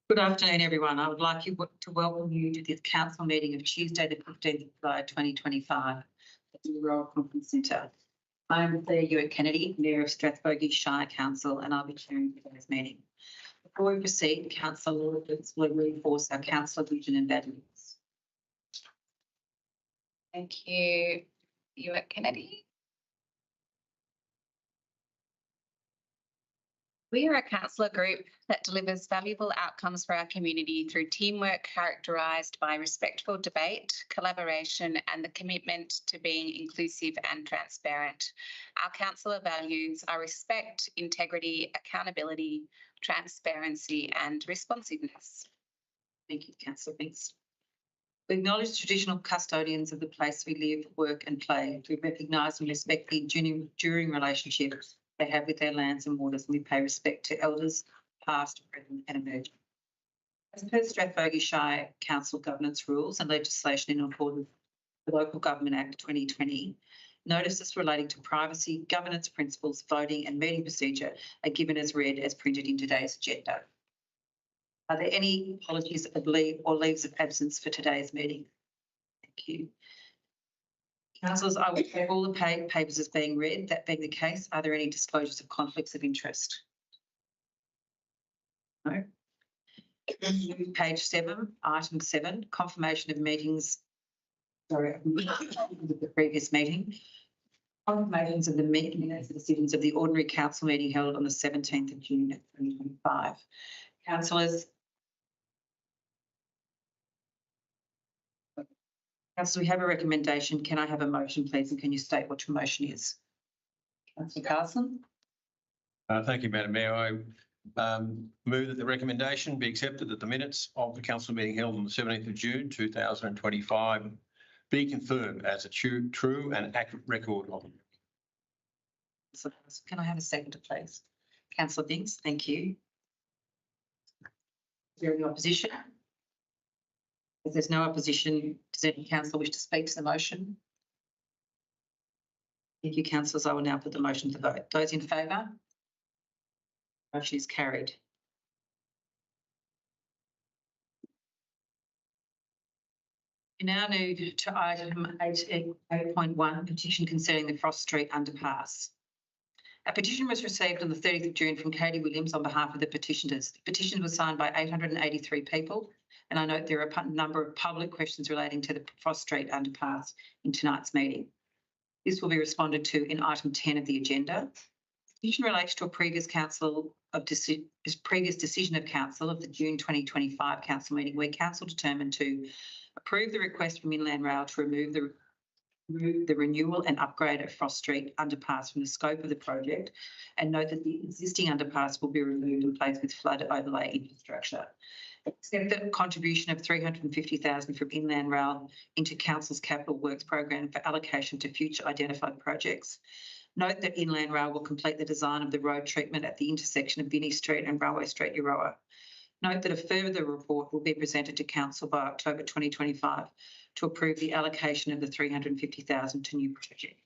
Good afternoon, everyone. I would like to welcome you to the council meeting of Tuesday, the 15th of July 2025 at the Royal Conference Centre. I am Claire Kennedy, Mayor of Strathbogie Shire Council, and I'll be chairing today's meeting. Before we proceed, Councillor Lawrence will reinforce our council vision and values. Thank you, Kennedy. We are a councillor group that delivers valuable outcomes for our community through teamwork characterised by respectful debate, collaboration and the commitment to being inclusive and transparent. Our councillor values are respect, integrity, accountability, transparency and responsiveness. Thank you, Councillor. Thanks. We acknowledge traditional custodians of the place we live, work and play. We recognise and respect the enduring relationships they have with their lands and waters, and we pay respect to elders, past, present and emerging. As per Strathbogie Shire Council governance rules and legislation in accordance with the Local Government Act 2020, notices relating to privacy, governance principles, voting and meeting procedure are given as read as printed in today's agenda. Are there any apologies of leave or leaves of absence for today's meeting? Thank you. Councillors, I will take all the papers as being read. That being the case, are there any disclosures of conflicts of interest? No. Page 7, item 7, confirmation of meetings. Sorry, the previous meeting. Confirmations of the minutes and decisions of the ordinary council meeting held on the 17th of June 2025. Councillors. Councillor, we have a recommendation. Can I have a motion, please? And can you state what your motion is? Councillor Carson. Thank you, Madam Mayor. I move that the recommendation be accepted that the minutes of the council meeting held on the 17th of June 2025 be confirmed as a true and accurate record of it. Can I have a seconder, please? Councillor Binks, thank you. Is there any opposition? If there's no opposition, does any councillor wish to speak to the motion? Thank you, councillors. I will now put the motion to vote. Those in favour? Motion is carried. We now move to item 8.1, petition concerning the Frost Street underpass. A petition was received on the 30th of June from Katie Williams on behalf of the petitioners. The petition was signed by 883 people, and I note there are a number of public questions relating to the Frost Street underpass in tonight's meeting. This will be responded to in item 10 of the agenda. The petition relates to a previous decision of council of the June 2025 council meeting, where council determined to approve the request from Inland Rail to remove the renewal and upgrade of Frost Street underpass from the scope of the project, and note that the existing underpass will be removed and placed with flood overlay infrastructure. Accept the contribution of $350,000 from Inland Rail into Council's capital works program for allocation to future identified projects. Note that Inland Rail will complete the design of the road treatment at the intersection of Binney Street and Railway Street, Euroa. Note that a further report will be presented to Council by October 2025 to approve the allocation of the $350,000 to new projects.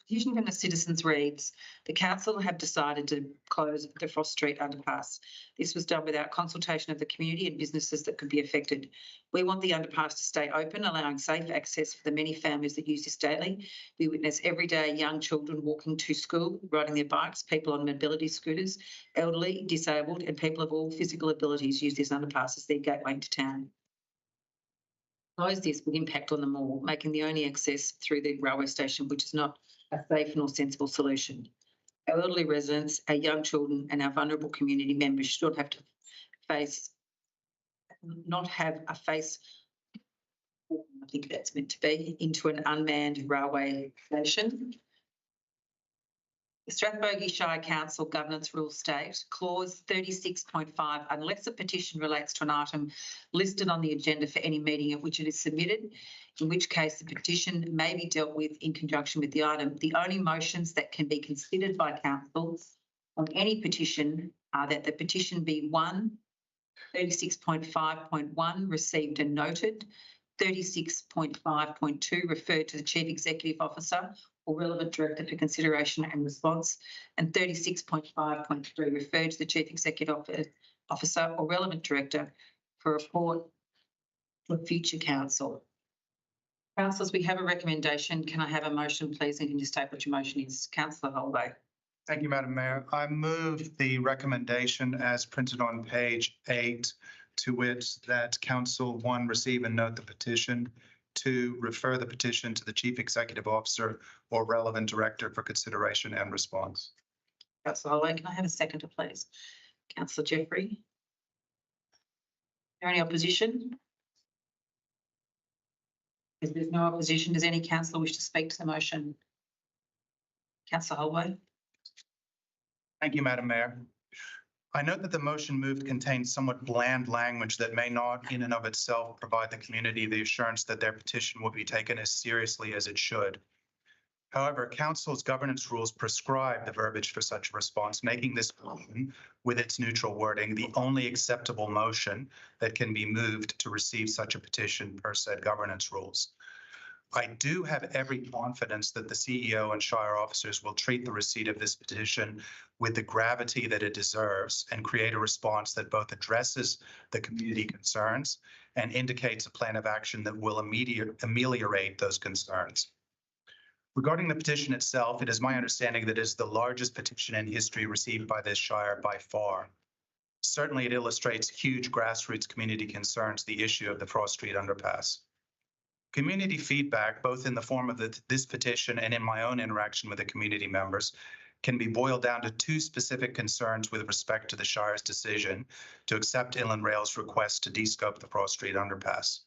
The petition from the citizens reads, the council have decided to close the Frost Street underpass. This was done without consultation of the community and businesses that could be affected. We want the underpass to stay open, allowing safe access for the many families that use this daily. We witness every day young children walking to school, riding their bikes, people on mobility scooters, elderly, disabled and people of all physical abilities use this underpass as their gateway into town. This will impact on them all, making the only access through the railway station, which is not a safe nor sensible solution. Our elderly residents, our young children and our vulnerable community members should not have a face, I think that's meant to be, into an unmanned railway station. The Strathbogie Shire Council governance rules state, clause 36.5, unless a petition relates to an item listed on the agenda for any meeting at which it is submitted, in which case the petition may be dealt with in conjunction with the item. The only motions that can be considered by council on any petition are that the petition be 1, 36.5.1 received and noted, 36.5.2 referred to the Chief Executive Officer or relevant director for consideration and response, and 36.5.3 referred to the Chief Executive officer or relevant director for report for future council. Councillors, we have a recommendation. Can I have a motion, please? And can you state what your motion is? Councillor Holway. Thank you, Madam Mayor. I move the recommendation as printed on page 8, to wit that Council 1 receive and note the petition, 2 refer the petition to the Chief Executive Officer or relevant director for consideration and response. Councillor Holway, can I have a seconder, please? Councillor Jeffrey. Is there any opposition? If there's no opposition, does any councillor wish to speak to the motion? Councillor Holway. Thank you, Madam Mayor. I note that the motion moved contains somewhat bland language that may not in and of itself provide the community the assurance that their petition will be taken as seriously as it should. However, Council's governance rules prescribe the verbiage for such a response, making this motion, with its neutral wording, the only acceptable motion that can be moved to receive such a petition per said governance rules. I do have every confidence that the CEO and Shire officers will treat the receipt of this petition with the gravity that it deserves and create a response that both addresses the community concerns and indicates a plan of action that will ameliorate those concerns. Regarding the petition itself, it is my understanding that it is the largest petition in history received by this Shire by far. Certainly, it illustrates huge grassroots community concerns, the issue of the Frost Street underpass. Community feedback, both in the form of this petition and in my own interaction with the community members, can be boiled down to 2 specific concerns with respect to the Shire's decision to accept Inland Rail's request to descope the Frost Street underpass.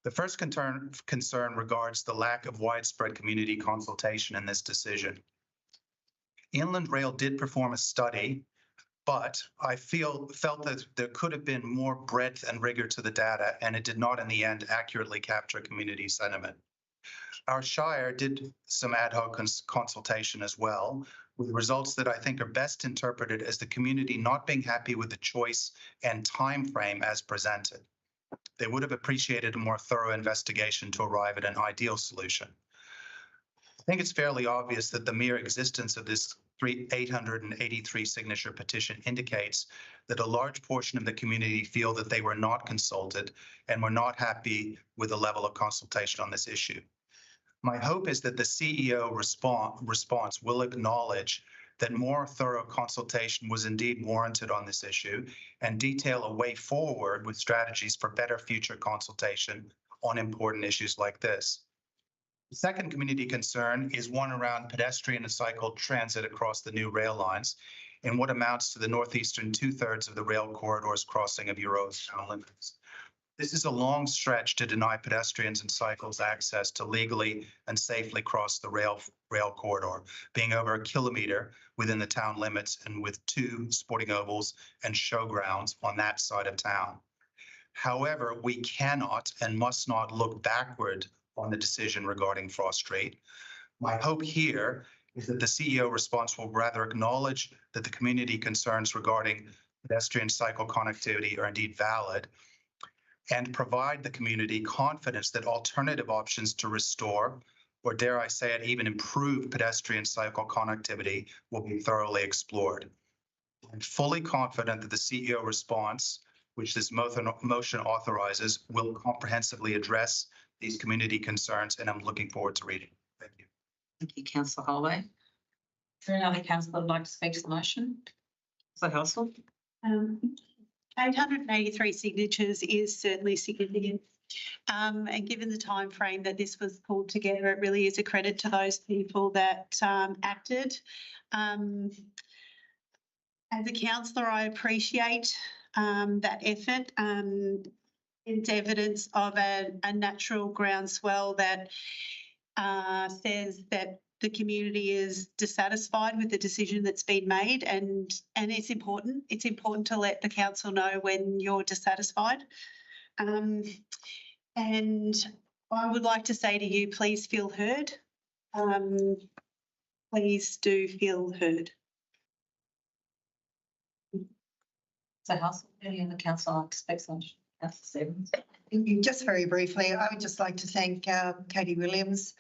The first concern regards the lack of widespread community consultation in this decision. Inland Rail did perform a study, but I felt that there could have been more breadth and rigor to the data, and it did not in the end accurately capture community sentiment. Our Shire did some ad hoc consultation as well, with results that I think are best interpreted as the community not being happy with the choice and time frame as presented. They would have appreciated a more thorough investigation to arrive at an ideal solution. I think it's fairly obvious that the mere existence of this 883 signature petition indicates that a large portion of the community feel that they were not consulted and were not happy with the level of consultation on this issue. My hope is that the CEO response will acknowledge that more thorough consultation was indeed warranted on this issue and detail a way forward with strategies for better future consultation on important issues like this. The second community concern is one around pedestrian and cycle transit across the new rail lines in what amounts to the northeastern 2/3 of the rail corridor's crossing of Euro's town limits. This is a long stretch to deny pedestrians and cycles access to legally and safely cross the rail corridor, being over a kilometre within the town limits and with 2 sporting ovals and showgrounds on that side of town. However, we cannot and must not look backward on the decision regarding Frost Street. My hope here is that the CEO response will rather acknowledge that the community concerns regarding pedestrian cycle connectivity are indeed valid and provide the community confidence that alternative options to restore, or dare I say it, even improve pedestrian cycle connectivity will be thoroughly explored. I'm fully confident that the CEO response, which this motion authorizes, will comprehensively address these community concerns, and I'm looking forward to reading. Thank you. Thank you, Councillor Holway. Is there another councillor who'd like to speak to the motion? Councillor Helsel. 883 signatures is certainly significant. And given the time frame that this was pulled together, it really is a credit to those people that acted. As a councillor, I appreciate that effort. It's evidence of a natural groundswell that says that the community is dissatisfied with the decision that's been made, and it's important. It's important to let the council know when you're dissatisfied. And I would like to say to you, please feel heard. Please do feel heard. So Helsel, any other councillor like to speak to the motion? Councillor Stevens. Just very briefly, I would just like to thank Katie Williams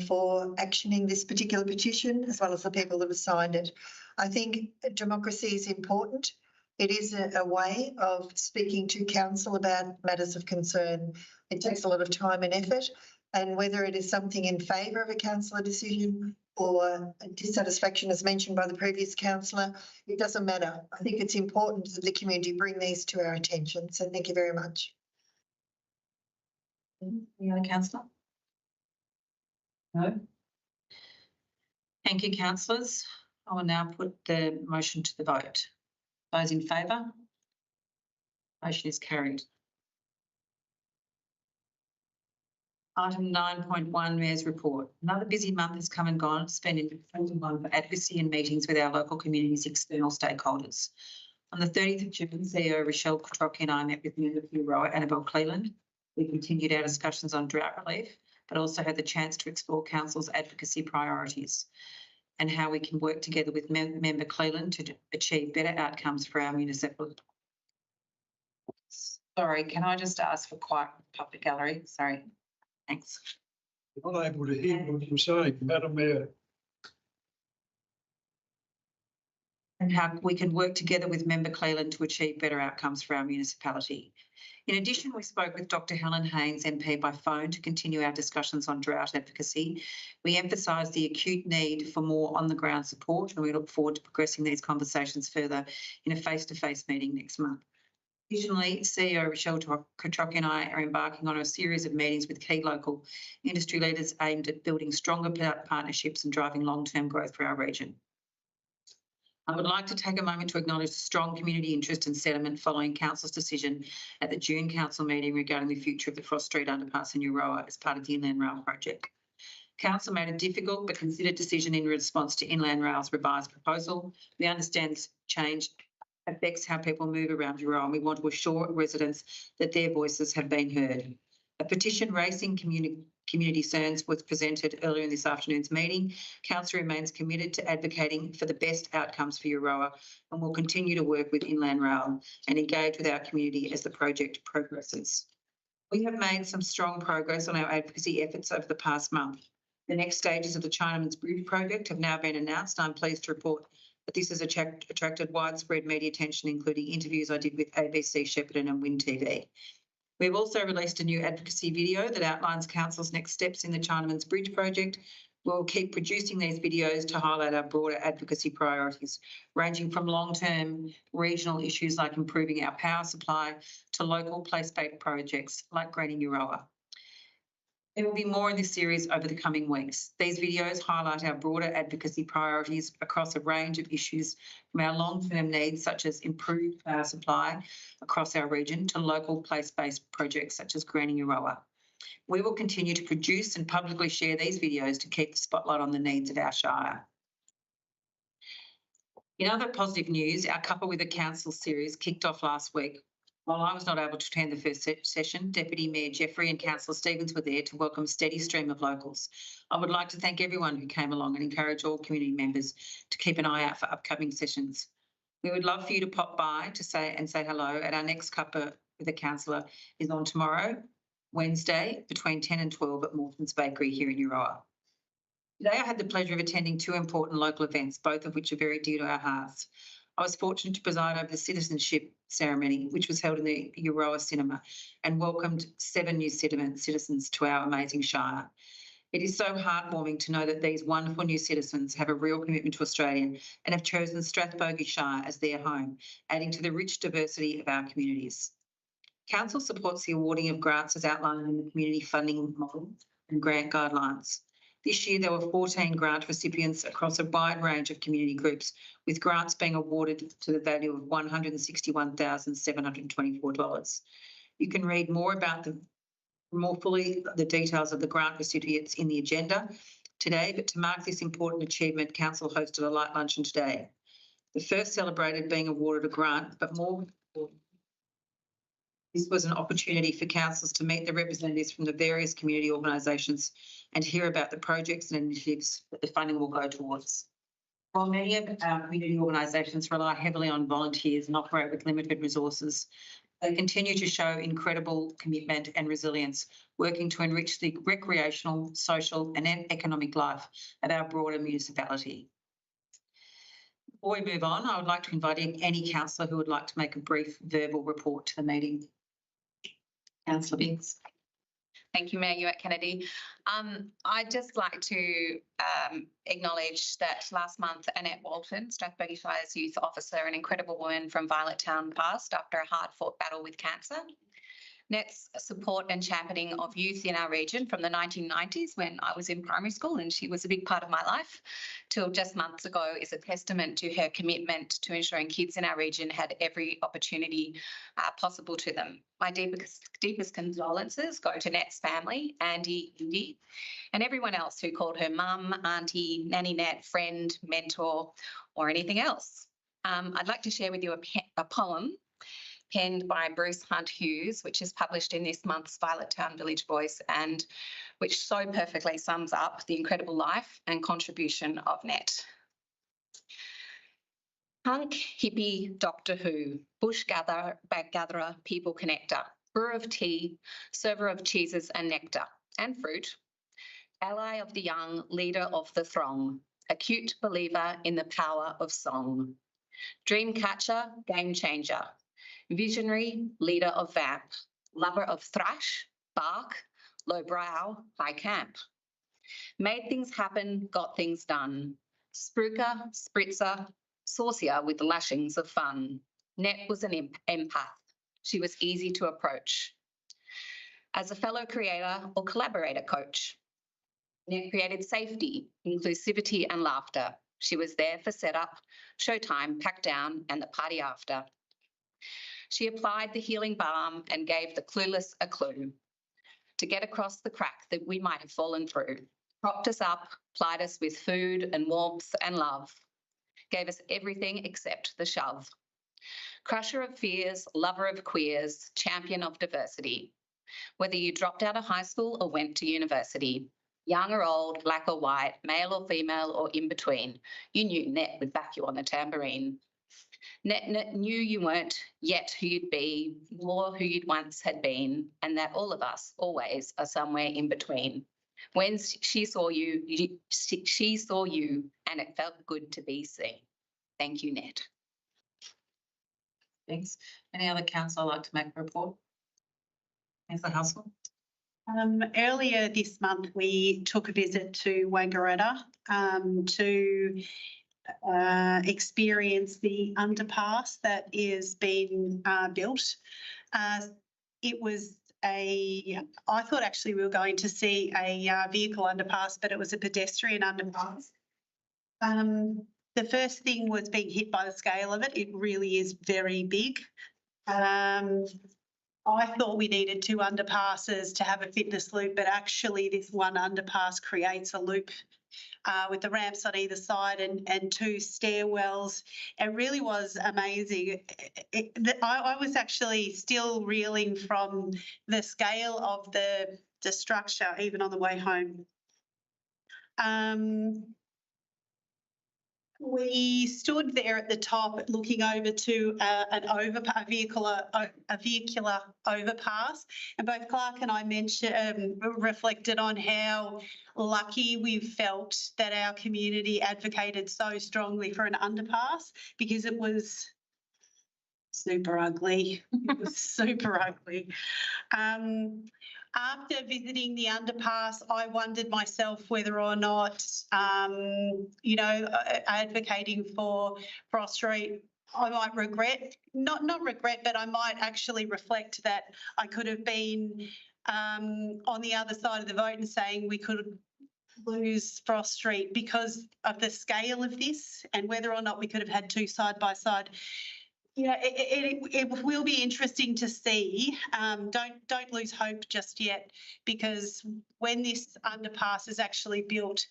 for actioning this particular petition, as well as the people that have signed it. I think democracy is important, It is a way of speaking to council about matters of concern. It takes a lot of time and effort, and whether it is something in favour of a councillor decision or a dissatisfaction, as mentioned by the previous councillor, it doesn't matter. I think it's important that the community bring these to our attention. So thank you very much. Any other councillor? No. Thank you, councillors. I will now put the motion to the vote. Those in favour? Motion is carried. Item 9.1, Mayor's Report. Another busy month has come and gone, spending one for advocacy and meetings with our local community's external stakeholders. On the 30th of June, CEO Rochelle Kotrocki and I met with Member for Euroa, Annabelle Cleland. We continued our discussions on drought relief, but also had the chance to explore Council's advocacy priorities and how we can work together with Member Cleland to achieve better outcomes for our municipal. Sorry, can I just ask for quiet public gallery? Sorry. Thanks. I'm not able to hear what you're saying, Madam Mayor. And how we can work together with Member Cleland to achieve better outcomes for our municipality. In addition, we spoke with Dr. Helen Haynes, MP, by phone to continue our discussions on drought advocacy. We emphasised the acute need for more on-the-ground support, and we look forward to progressing these conversations further in a face-to-face meeting next month. Additionally, CEO Rochelle Kotrocki and I are embarking on a series of meetings with key local industry leaders aimed at building stronger partnerships and driving long-term growth for our region. I would like to take a moment to acknowledge the strong community interest and sentiment following Council's decision at the June Council meeting regarding the future of the Frost Street Underpass in Euroa as part of the Inland Rail project. Council made a difficult but considered decision in response to Inland Rail's revised proposal. We understand this change affects how people move around Euroa, and we want to assure residents that their voices have been heard. A petition raising community concerns was presented earlier in this afternoon's meeting. Council remains committed to advocating for the best outcomes for Euroa and will continue to work with Inland Rail and engage with our community as the project progresses. We have made some strong progress on our advocacy efforts over the past month. The next stages of the Chinaman's Bridge project have now been announced. I'm pleased to report that this has attracted widespread media attention, including interviews I did with ABC, Shepparton and Win TV. We've also released a new advocacy video that outlines Council's next steps in the Chinaman's Bridge project. We'll keep producing these videos to highlight our broader advocacy priorities, ranging from long-term regional issues like improving our power supply to local place-based projects like greening Euroa. There will be more in this series over the coming weeks. These videos highlight our broader advocacy priorities across a range of issues, from our long-term needs such as improved power supply across our region to local place-based projects such as greening Euroa. We will continue to produce and publicly share these videos to keep the spotlight on the needs of our Shire. In other positive news, our Cuppa with the Council series kicked off last week. While I was not able to attend the first session, Deputy Mayor Jeffrey and Councillor Stevens were there to welcome a steady stream of locals. I would like to thank everyone who came along and encourage all community members to keep an eye out for upcoming sessions. We would love for you to pop by to say hello, and our next Cuppa with the Councillor is on tomorrow, Wednesday, between 10 and 12 at Morton's Bakery here in Euroa. Today I had the pleasure of attending two important local events, both of which are very dear to our hearts. I was fortunate to preside over the citizenship ceremony, which was held in the Euroa Cinema, and welcomed 7 new citizens to our amazing Shire. It is so heartwarming to know that these wonderful new citizens have a real commitment to Australia and have chosen Strathbogie Shire as their home, adding to the rich diversity of our communities. Council supports the awarding of grants as outlined in the community funding model and grant guidelines. This year, there were 14 grant recipients across a wide range of community groups, with grants being awarded to the value of $161,724. You can read more fully the details of the grant recipients in the agenda today, but to mark this important achievement, Council hosted a light luncheon today. The first celebrated being awarded a grant, but more important, this was an opportunity for councils to meet the representatives from the various community organisations and hear about the projects and initiatives that the funding will go towards. While many of our community organisations rely heavily on volunteers and operate with limited resources, they continue to show incredible commitment and resilience, working to enrich the recreational, social and economic life of our broader municipality. Before we move on, I would like to invite any councillor who would like to make a brief verbal report to the meeting. Councillor Biggs. Thank you, Mayor Ewart-Kennedy. I'd just like to acknowledge that last month, Annette Walton, Strathbogie Shire's youth officer, an incredible woman from Violet Town, passed after a hard-fought battle with cancer. Net's support and championing of youth in our region from the 1990s when I was in primary school, and she was a big part of my life, till just months ago, is a testament to her commitment to ensuring kids in our region had every opportunity possible to them. My deepest condolences go to Net's family, Andy, Indy, and everyone else who called her mum, auntie, nanny Net, friend, mentor, or anything else. I'd like to share with you a poem penned by Bruce Hunt Hughes, which is published in this month's Violet Town Village Voice, and which so perfectly sums up the incredible life and contribution of Net. Punk, hippie, Doctor Who, bush gatherer, people connector, brewer of tea, server of cheeses and nectar and fruit, ally of the young, leader of the throng, acute believer in the power of song, dream catcher, game changer, visionary, leader of vamp, lover of thrash, bark, low brow, high camp. Made things happen, got things done. Spruiker, spritzer, saucier with lashings of fun. Net was an empath. She was easy to approach. As a fellow creator or collaborator coach, Net created safety, inclusivity and laughter. She was there for setup, showtime, pack down and the party after. She applied the healing balm and gave the clueless a clue to get across the crack that we might have fallen through. Propped us up, plied us with food and warmth and love, gave us everything except the shove. Crusher of fears, lover of queers, champion of diversity. Whether you dropped out of high school or went to university, young or old, black or white, male or female or in between, you knew Net would back you on the tambourine. Net knew you weren't yet who you'd be, nor who you'd once had been, and that all of us always are somewhere in between. When she saw you, she saw you, and it felt good to be seen. Thank you, Net. Thanks. Any other councillor like to make a report? Councillor Household. Earlier this month, we took a visit to Wangaratta to experience the underpass that is being built. It was I thought actually we were going to see a vehicle underpass, but it was a pedestrian underpass. The first thing was being hit by the scale of it. It really is very big. I thought we needed 2 underpasses to have a fitness loop, but actually this one underpass creates a loop with the ramps on either side and 2 stairwells. It really was amazing. I was actually still reeling from the scale of the structure, even on the way home. We stood there at the top looking over to a vehicular overpass, and both Clark and I reflected on how lucky we felt that our community advocated so strongly for an underpass, because it was super ugly. It was super ugly. After visiting the underpass, I wondered myself whether or not, advocating for Frost Street, I might regret, not regret, but I might actually reflect that I could have been on the other side of the vote and saying we could lose Frost Street because of the scale of this, and whether or not we could have had 2 side by side. It will be interesting to see. Don't lose hope just yet, because when this underpass is actually built,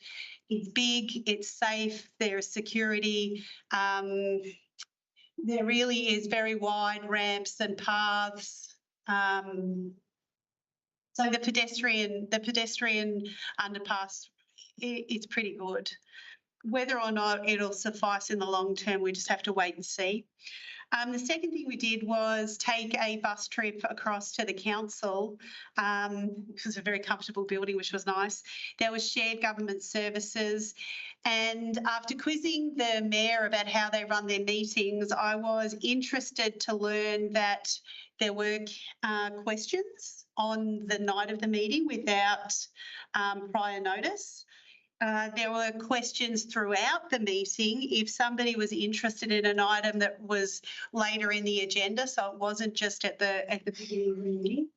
it's big, it's safe, there's security. There really is very wide ramps and paths. So the pedestrian underpass, it's pretty good. Whether or not it'll suffice in the long term, we just have to wait and see. The second thing we did was take a bus trip across to the council, which was a very comfortable building, which was nice. There was shared government services. And after quizzing the mayor about how they run their meetings, I was interested to learn that there were questions on the night of the meeting without prior notice. There were questions throughout the meeting if somebody was interested in an item that was later in the agenda, so it wasn't just at the beginning of the meeting.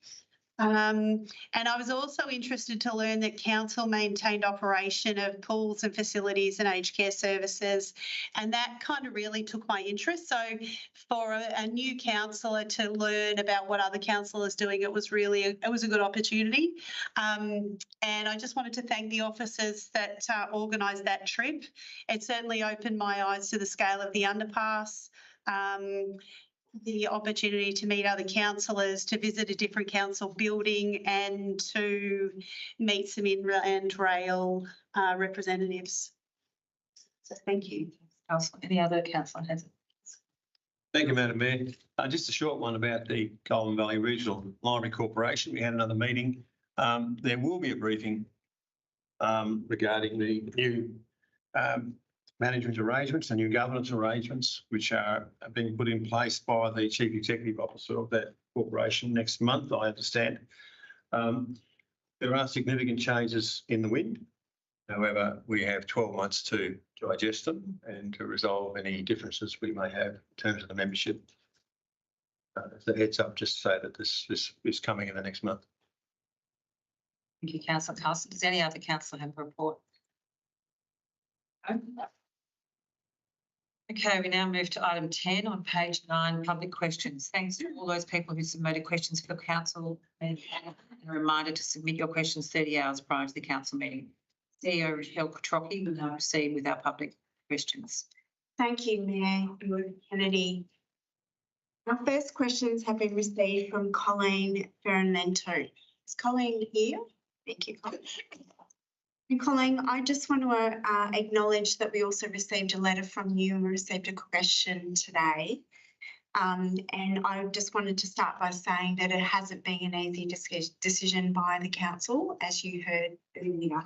And I was also interested to learn that council maintained operation of pools and facilities and aged care services, and that kind of really took my interest. So for a new councillor to learn about what other councillors doing, it was a good opportunity. And I just wanted to thank the officers that organised that trip. It certainly opened my eyes to the scale of the underpass. The opportunity to meet other councillors, to visit a different council building and to meet some inland rail representatives. So thank you. Any other councillor has it? Thank you, Madam Mayor. Just a short one about the Golden Valley Regional Library Corporation. We had another meeting. There will be a briefing regarding the new management arrangements and new governance arrangements, which are being put in place by the Chief Executive Officer of that corporation next month, I understand. There are significant changes in the wind. However, we have 12 months to digest them and to resolve any differences we may have in terms of the membership. As a heads up, just to say that this is coming in the next month. Thank you, Councillor Carlson. Does any other councillor have a report? No? Okay, we now move to item 10 on page 9, public questions. Thanks to all those people who submitted questions for the council, and a reminder to submit your questions 30 hours prior to the council meeting. CEO Rochelle Kotrocki will now proceed with our public questions. Thank you, Mayor Kennedy. Our first questions have been received from Colleen Ferramento. Is Colleen here? Thank you, Colleen. And Colleen, I just want to acknowledge that we also received a letter from you and we received a question today. And I just wanted to start by saying that it hasn't been an easy decision by the council, as you heard earlier.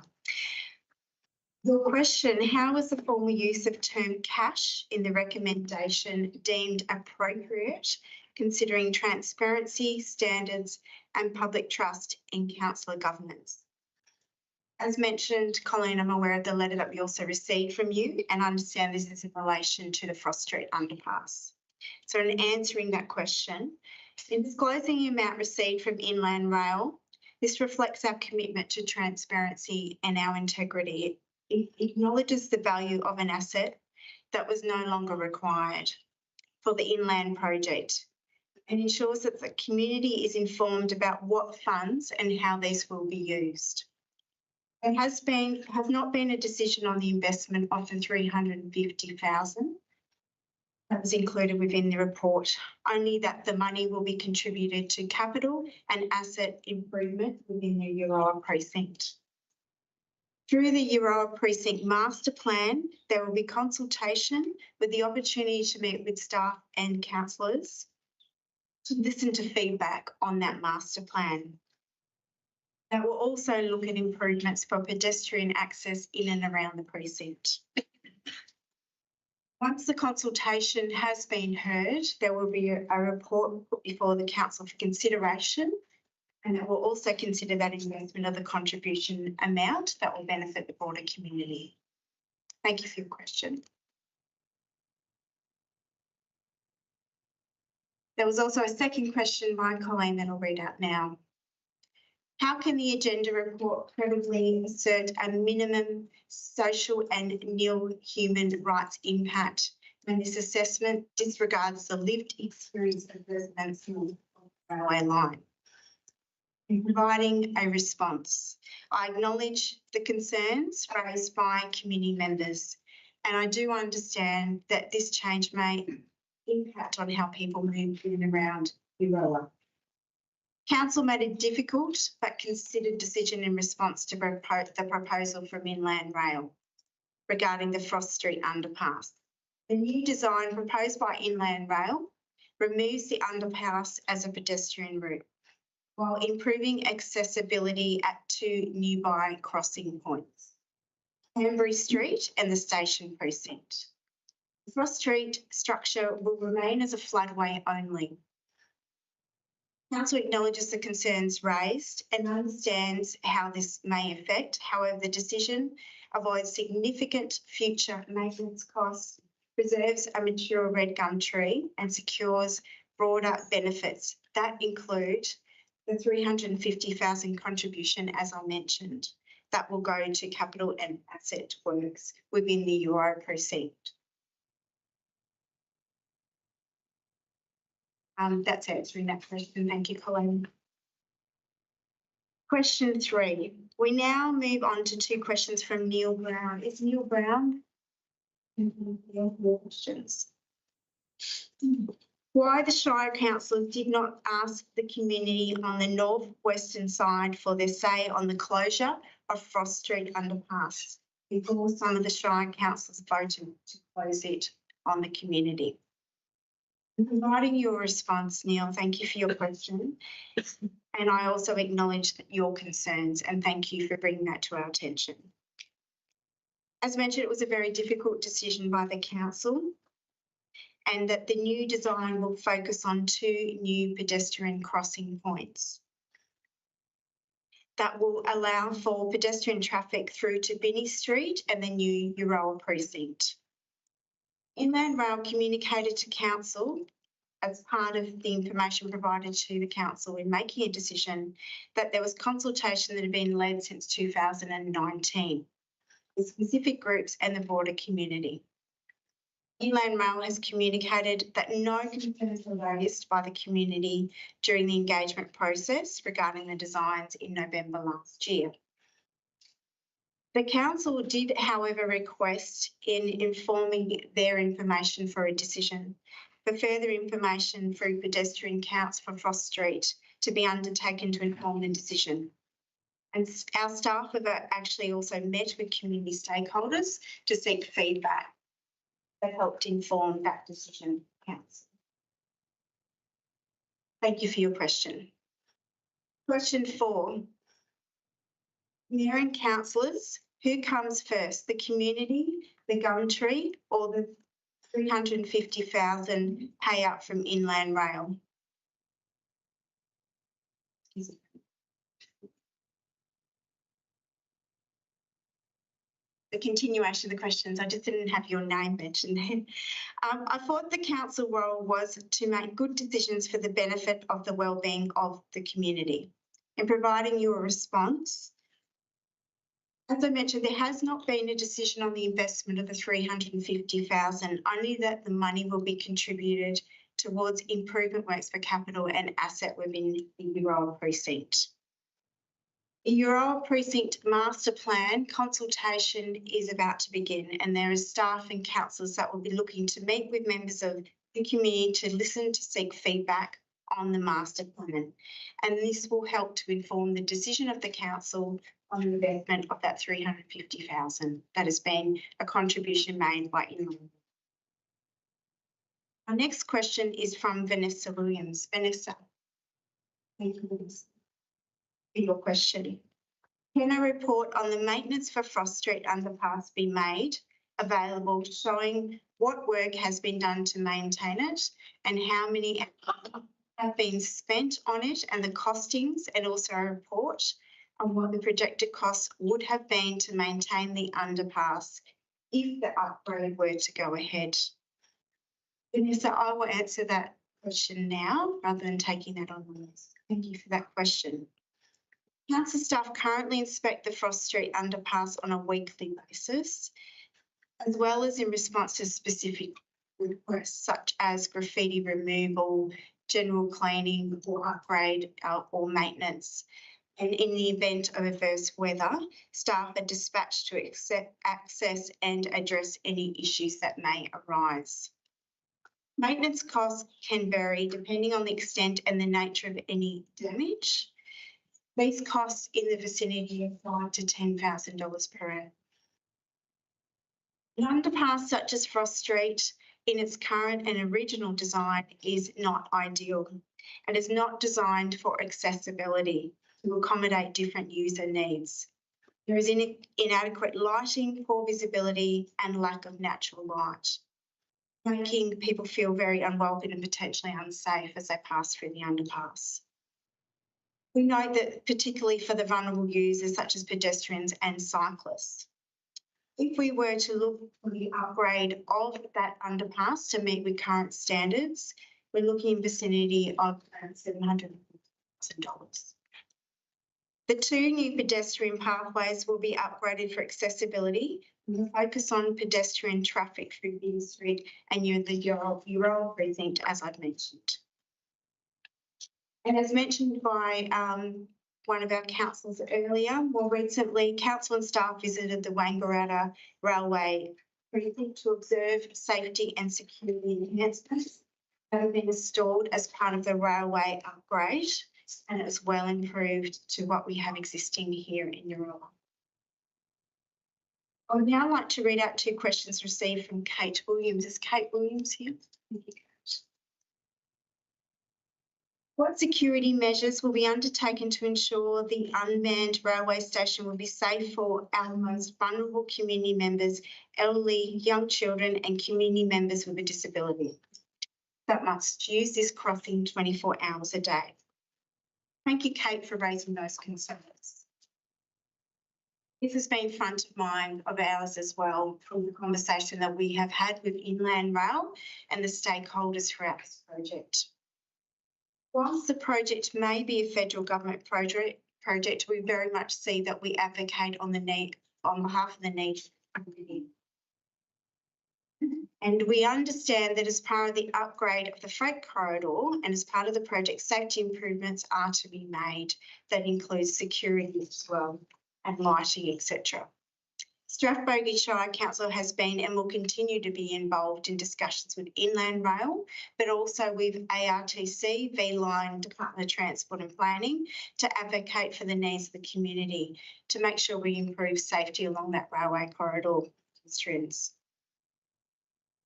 Your question, how was the formal use of term cash in the recommendation deemed appropriate, considering transparency, standards and public trust in councillor governance? As mentioned, Colleen, I'm aware of the letter that we also received from you, and I understand this is in relation to the Frost Street underpass. So in answering that question, in disclosing the amount received from Inland Rail, this reflects our commitment to transparency and our integrity. It acknowledges the value of an asset that was no longer required for the inland project and ensures that the community is informed about what funds and how these will be used. There has not been a decision on the investment of the $350,000 that was included within the report, only that the money will be contributed to capital and asset improvement within the Euroa precinct. Through the Euroa precinct master plan, there will be consultation with the opportunity to meet with staff and councillors to listen to feedback on that master plan. That will also look at improvements for pedestrian access in and around the precinct. Once the consultation has been heard, there will be a report put before the council for consideration, and it will also consider that investment of the contribution amount that will benefit the broader community. Thank you for your question. There was also a second question by Colleen that I'll read out now. How can the agenda report credibly assert a minimum social and nil human rights impact when this assessment disregards the lived experience of residents of the railway line? In providing a response, I acknowledge the concerns raised by community members, and I do understand that this change may impact on how people move in and around Euroa. Council made a difficult but considered decision in response to the proposal from Inland Rail regarding the Frost Street underpass. The new design proposed by Inland Rail removes the underpass as a pedestrian route while improving accessibility at two nearby crossing points, Canberra Street and the Station Precinct. The Frost Street structure will remain as a floodway only. Council acknowledges the concerns raised and understands how this may affect. However, the decision avoids significant future maintenance costs, preserves a mature red gum tree and secures broader benefits that include the 350,000 contribution, as I mentioned, that will go to capital and asset works within the Euro precinct. That's answering that question. Thank you, Colleen. Question 3. We now move on to 2 questions from Neil Brown. Is Neil Brown? More questions. Why the Shire councillors did not ask the community on the northwestern side for their say on the closure of Frost Street underpass before some of the Shire councillors voted to close it on the community. In providing your response, Neil, thank you for your question. And I also acknowledge your concerns and thank you for bringing that to our attention. As mentioned, it was a very difficult decision by the council, and that the new design will focus on 2 new pedestrian crossing points that will allow for pedestrian traffic through to Binney Street and the new Euroa precinct. Inland Rail communicated to council as part of the information provided to the council in making a decision that there was consultation that had been led since 2019 with specific groups and the broader community. Inland Rail has communicated that no concerns were raised by the community during the engagement process regarding the designs in November last year. The council did, however, request in informing their information for a decision for further information through pedestrian counts for Frost Street to be undertaken to inform the decision. And our staff have actually also met with community stakeholders to seek feedback that helped inform that decision, council. Thank you for your question. Question 4. Mayor and councillors, who comes first, the community, the gum tree, or the 350,000 payout from Inland Rail? The continuation of the questions, I just didn't have your name mentioned then. I thought the council role was to make good decisions for the benefit of the wellbeing of the community. In providing your response, as I mentioned, there has not been a decision on the investment of the 350,000, only that the money will be contributed towards improvement works for capital and asset within the Euroa precinct. The Euroa precinct master plan consultation is about to begin, and there is staff and councillors that will be looking to meet with members of the community to listen to seek feedback on the master plan. And this will help to inform the decision of the council on the investment of that 350,000 that has been a contribution made by Inland. Our next question is from Vanessa Williams. Vanessa, thank you for your question. Can a report on the maintenance for Frost Street underpass be made available showing what work has been done to maintain it and how many have been spent on it and the costings, and also a report on what the projected costs would have been to maintain the underpass if the upgrade were to go ahead? Vanessa, I will answer that question now rather than taking that on the list. Thank you for that question. Council staff currently inspect the Frost Street underpass on a weekly basis, as well as in response to specific requests such as graffiti removal, general cleaning or upgrade or maintenance. And in the event of adverse weather, staff are dispatched to access and address any issues that may arise. Maintenance costs can vary depending on the extent and the nature of any damage. These costs in the vicinity of $5,000 to $10,000 per annum. An underpass such as Frost Street in its current and original design is not ideal and is not designed for accessibility to accommodate different user needs. There is inadequate lighting, poor visibility and lack of natural light, making people feel very unwelcome and potentially unsafe as they pass through the underpass. We know that particularly for the vulnerable users such as pedestrians and cyclists, if we were to look for the upgrade of that underpass to meet with current standards, we're looking in vicinity of around $700,000. The 2 new pedestrian pathways will be upgraded for accessibility with a focus on pedestrian traffic through Bing Street and the Euroa precinct, as I've mentioned. And as mentioned by one of our councillors earlier, more recently, council and staff visited the Wangaratta Railway precinct to observe safety and security enhancements that have been installed as part of the railway upgrade, and it's well improved to what we have existing here in Euroa. I would now like to read out 2 questions received from Kate Williams. Is Kate Williams here? Thank you, Kate. What security measures will be undertaken to ensure the unmanned railway station will be safe for our most vulnerable community members, elderly, young children and community members with a disability that must use this crossing 24 hours a day? Thank you, Kate, for raising those concerns. This has been front of mind of ours as well from the conversation that we have had with Inland Rail and the stakeholders throughout this project. Whilst the project may be a federal government project, we very much see that we advocate on behalf of the needs of the community. And we understand that as part of the upgrade of the freight corridor and as part of the project, safety improvements are to be made that includes security as well and lighting, etc. Strathbogie Shire Council has been and will continue to be involved in discussions with Inland Rail, but also with ARTC, V-Line, Department of Transport and Planning to advocate for the needs of the community to make sure we improve safety along that railway corridor pedestrians.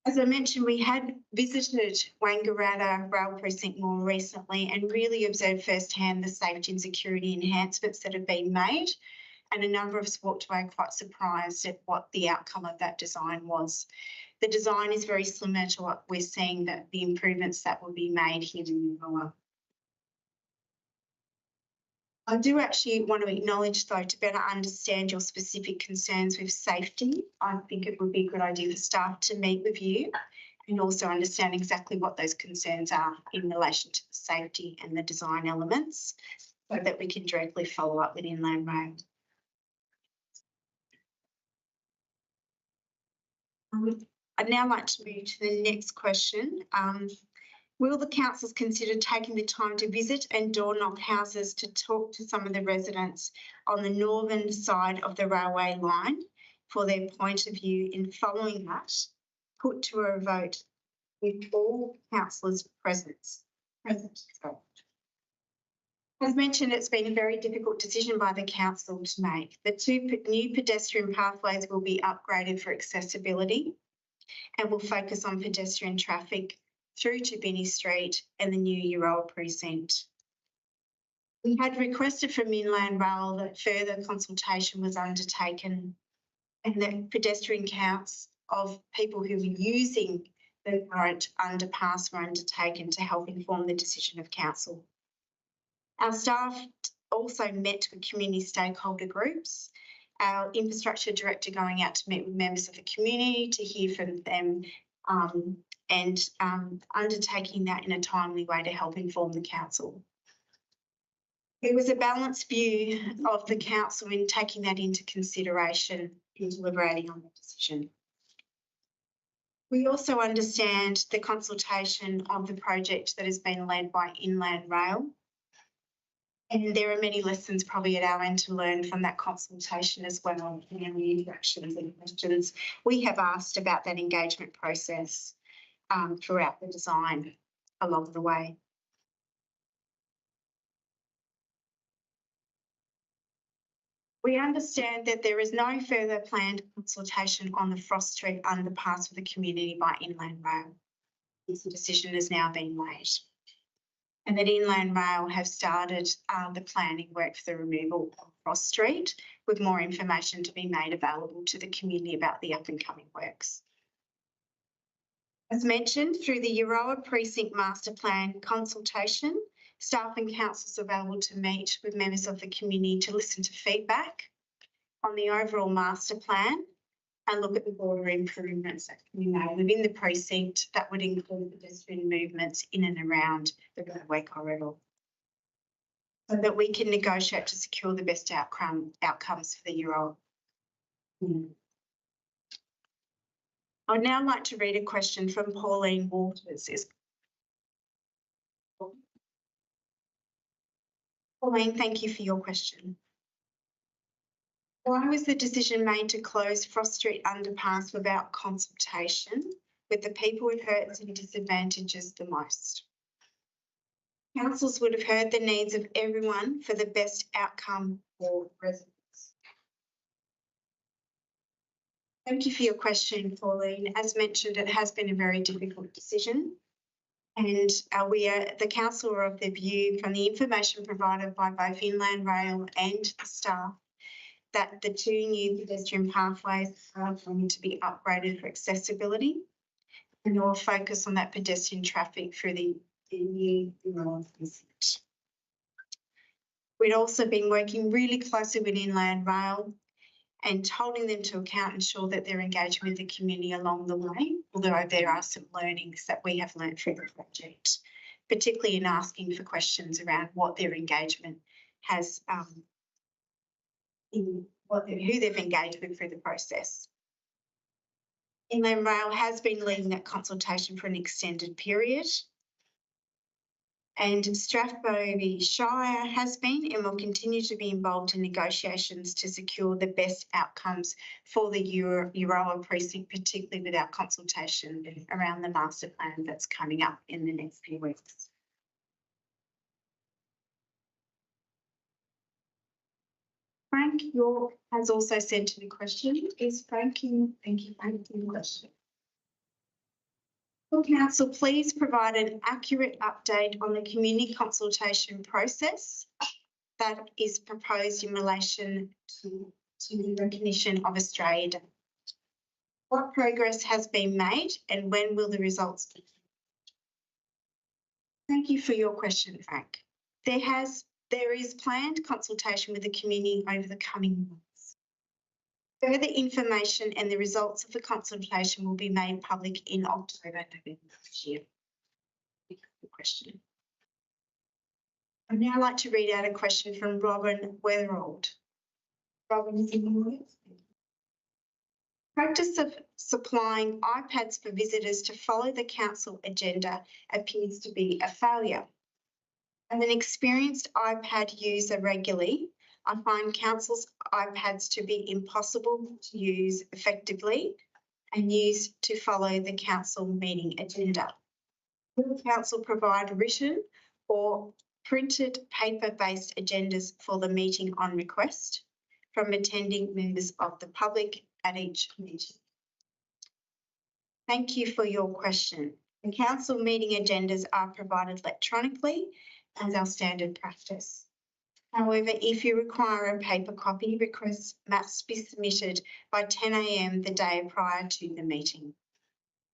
As I mentioned, we had visited Wangaratta Rail Precinct more recently and really observed firsthand the safety and security enhancements that have been made. And a number of us walked away quite surprised at what the outcome of that design was. The design is very similar to what we're seeing, that the improvements that will be made here in Euroa. I do actually want to acknowledge, though, to better understand your specific concerns with safety, I think it would be a good idea for staff to meet with you and also understand exactly what those concerns are in relation to the safety and the design elements so that we can directly follow up with Inland Rail. I'd now like to move to the next question. Will the councils consider taking the time to visit and door knock houses to talk to some of the residents on the northern side of the railway line for their point of view in following that, put to a vote with all councillors present? As mentioned, it's been a very difficult decision by the council to make. The 2 new pedestrian pathways will be upgraded for accessibility and will focus on pedestrian traffic through to Binney Street and the new Euroa precinct. We had requested from Inland Rail that further consultation was undertaken and that pedestrian counts of people who were using the current underpass were undertaken to help inform the decision of council. Our staff also met with community stakeholder groups, our infrastructure director going out to meet with members of the community to hear from them and undertaking that in a timely way to help inform the council. It was a balanced view of the council in taking that into consideration in deliberating on the decision. We also understand the consultation of the project that has been led by Inland Rail. And there are many lessons probably at our end to learn from that consultation as well, and the interactions and questions we have asked about that engagement process throughout the design along the way. We understand that there is no further planned consultation on the Frost Street underpass for the community by Inland Rail. This decision has now been made. And that Inland Rail have started the planning work for the removal of Frost Street, with more information to be made available to the community about the up and coming works. As mentioned, through the Euroa Precinct Master Plan consultation, staff and councils are available to meet with members of the community to listen to feedback on the overall master plan and look at the broader improvements that can be made within the precinct that would include pedestrian movements in and around the roadway corridor, so that we can negotiate to secure the best outcomes for the Euroa. I'd now like to read a question from Pauline Waters. Pauline, thank you for your question. Why was the decision made to close Frost Street underpass without consultation with the people it hurts and disadvantages the most? Councils would have heard the needs of everyone for the best outcome for residents. Thank you for your question, Pauline. As mentioned, it has been a very difficult decision. And the council are of the view, from the information provided by both Inland Rail and the staff, that the two new pedestrian pathways are going to be upgraded for accessibility, and we'll focus on that pedestrian traffic through the new road precinct. We'd also been working really closely with Inland Rail and holding them to account, ensure that they're engaging with the community along the way, although there are some learnings that we have learned through the project, particularly in asking for questions around what their engagement has, who they've engaged with through the process. Inland Rail has been leading that consultation for an extended period, and Strathbogie Shire has been and will continue to be involved in negotiations to secure the best outcomes for the Euroa precinct, particularly with our consultation around the master plan that's coming up in the next few weeks. Frank York has also sent in a question. Is Frank in? Thank you, Frank, for your question. Will Council please provide an accurate update on the community consultation process that is proposed in relation to the recognition of Australia Day? What progress has been made and when will the results be? Thank you for your question, Frank. There is planned consultation with the community over the coming months. Further information and the results of the consultation will be made public in October, November this year. Thank you for the question. I'd now like to read out a question from Robin Weatherald. Robin is in the audience. Practice of supplying iPads for visitors to follow the council agenda appears to be a failure. As an experienced iPad user regularly, I find council's iPads to be impossible to use effectively and use to follow the council meeting agenda. Will council provide written or printed paper-based agendas for the meeting on request from attending members of the public at each meeting? Thank you for your question. The council meeting agendas are provided electronically as our standard practice. However, if you require a paper copy, requests must be submitted by 10 a.m. the day prior to the meeting.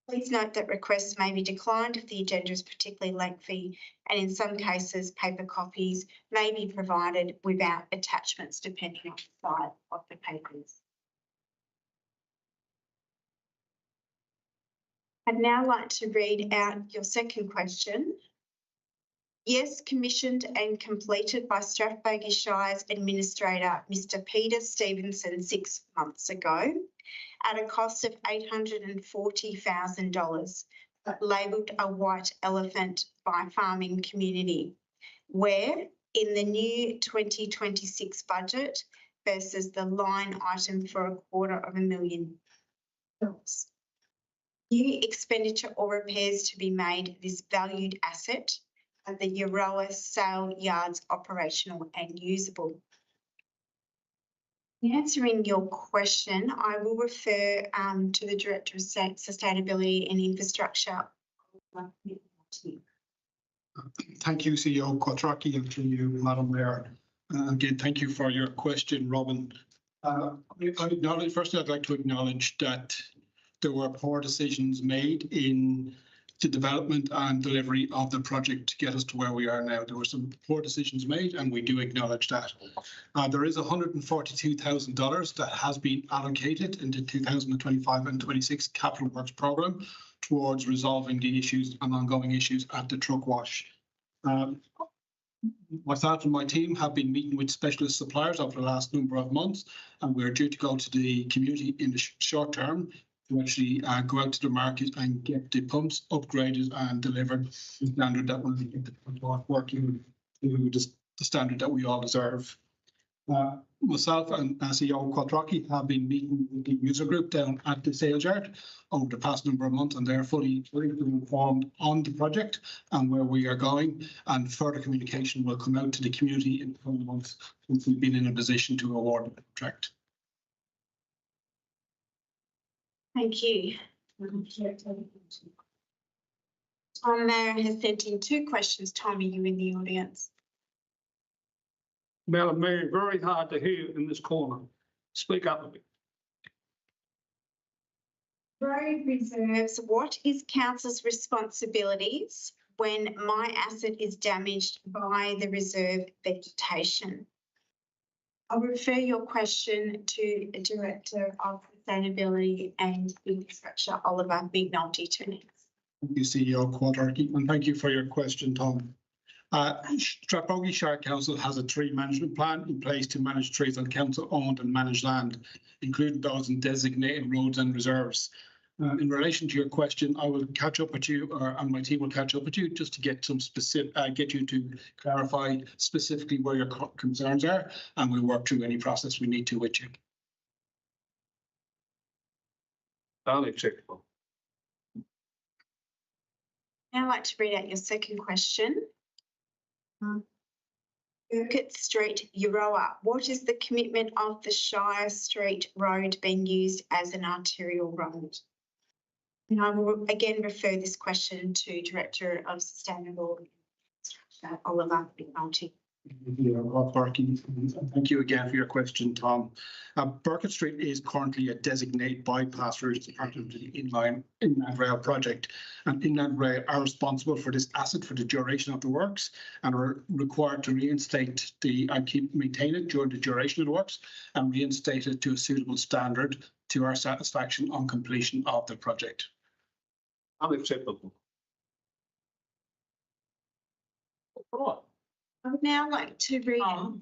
Please note that requests may be declined if the agenda is particularly lengthy, and in some cases, paper copies may be provided without attachments depending on the size of the papers. I'd now like to read out your second question. Yes, commissioned and completed by Strathbogie Shire's Administrator, Mr. Peter Stevenson, 6 months ago at a cost of $840,000, but labelled a white elephant by farming community, where in the new 2026 budget versus the line item for $250,000. New expenditure or repairs to be made this valued asset at the Euroa sale yards operational and usable. In answering your question, I will refer to the Director of Sustainability and Infrastructure. Thank you, CEO Quattrocchi, and to you, Madam Mayor. Again, thank you for your question, Robin. Firstly, I'd like to acknowledge that there were poor decisions made in the development and delivery of the project to get us to where we are now. There were some poor decisions made, and we do acknowledge that. There is $142,000 that has been allocated in the 2025 and 26 Capital Works Programme towards resolving the issues and ongoing issues at the truck wash. Myself and my team have been meeting with specialist suppliers over the last number of months, and we're due to go to the community in the short term to actually go out to the market and get the pumps upgraded and delivered to the standard that will be working to the standard that we all deserve. Myself and CEO Quattrocchi have been meeting with the user group down at the sales yard over the past number of months, and they're fully informed on the project and where we are going, and further communication will come out to the community in the coming months once we've been in a position to award the contract. Thank you. Tom Mayor has sent in 2 questions. Tom, are you in the audience? Madam Mayor, very hard to hear in this corner. Speak up a bit. Road reserves, what is council's responsibilities when my asset is damaged by the reserve vegetation? I'll refer your question to the Director of Sustainability and Infrastructure, Oliver McNulty, to next. Thank you, CEO Quattrocchi, and thank you for your question, Tom. Strathbogie Shire Council has a tree management plan in place to manage trees on council-owned and managed land, including those in designated roads and reserves. In relation to your question, I will catch up with you, and my team will catch up with you just to get some specific, get you to clarify specifically where your concerns are, and we'll work through any process we need to with you. Unacceptable. Now I'd like to read out your second question. Burkett Street, Euroa. What is the commitment of the Shire Street Road being used as an arterial road? And I will again refer this question to Director of Sustainable Infrastructure, Oliver McNulty. Thank you again for your question, Tom. Burkett Street is currently a designated bypass route as part of the Inland Rail project, and Inland Rail are responsible for this asset for the duration of the works and are required to reinstate and maintain it during the duration of the works and reinstate it to a suitable standard to our satisfaction on completion of the project. Unacceptable. I would now like to read.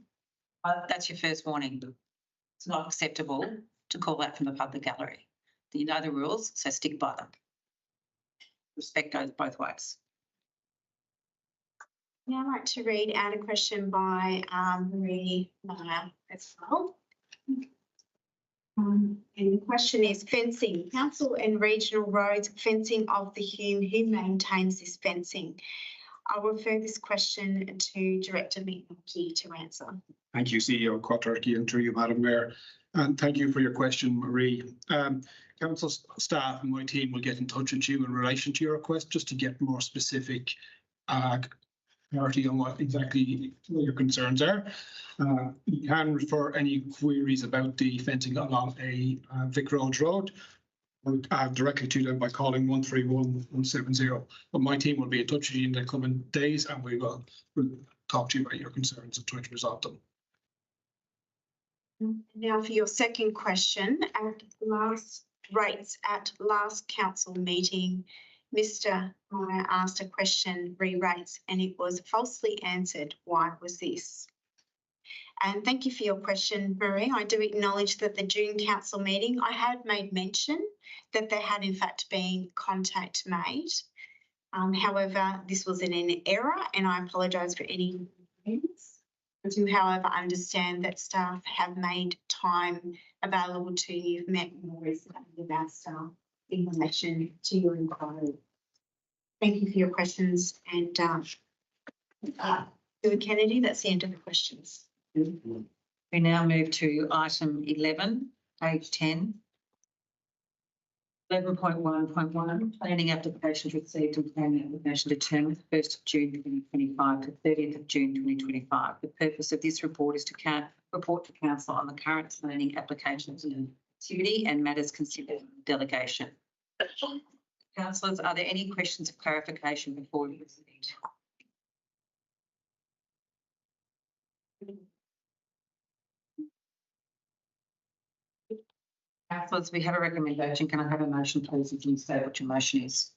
That's your first warning. It's not acceptable to call that from the public gallery. You know the rules, so stick by them. Respect goes both ways. Now I'd like to read out a question by Marie Meyer as well. And the question is fencing. Council and regional roads fencing of the Hume. Who maintains this fencing? I'll refer this question to Director McNulty to answer. Thank you, CEO Quattrocchi, and through you, Madam Mayor. And thank you for your question, Marie. Council staff and my team will get in touch with you in relation to your request just to get more specific clarity on what exactly your concerns are. You can refer any queries about the fencing along a Vic Road road directly to them by calling 131 170. But my team will be in touch with you in the coming days, and we'll talk to you about your concerns and try to resolve them. Now for your second question, at last council meeting, Mr. Meyer asked a question re-rates and it was falsely answered. Why was this? And thank you for your question, Marie. I do acknowledge that the June council meeting, I had made mention that there had in fact been contact made. However, this was in an error and I apologise for any inconvenience. I do, however, understand that staff have made time available to you. You've met more recently with our staff in relation to your inquiry. Thank you for your questions, and Kennedy, that's the end of the questions. We now move to item 11, page 10. 11.1.1, planning applications received and planning application determined 1st of June 2025 to 30th of June 2025. The purpose of this report is to report to Council on the current planning applications and activity and matters considered in delegation. Councillors, are there any questions of clarification before we proceed? Councillors, we have a recommendation. Can I have a motion, please, if you say what your motion is?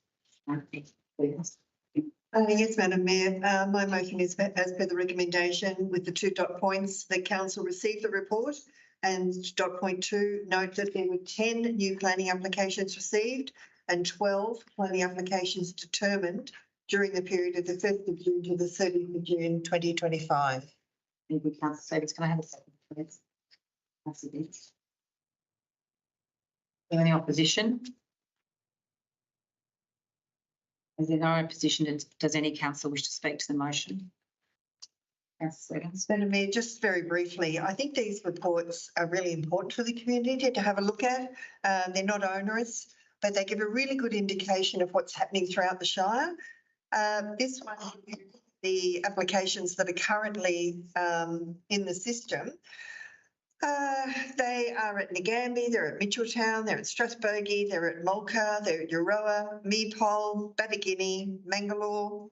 Please. Yes, Madam Mayor. My motion is as per the recommendation with the 2 dot points. The council received the report, and dot point 2, note that there were 10 new planning applications received and 12 planning applications determined during the period of the 1st of June to the 30th of June 2025. Thank you, Councillor Davis. Can I have a second, please? Councillor Davis. Is there any opposition? Is there no opposition? Does any councillor wish to speak to the motion? Councillor Sweggins. Madam Mayor, just very briefly, I think these reports are really important for the community to have a look at. They're not onerous, but they give a really good indication of what's happening throughout the Shire. This one, the applications that are currently in the system, they are at Nagambie, they're at Mitchelltown, they're at Strathbogie, they're at Mulca, they're at Euroa, Meepole, Babagini, Mangalore,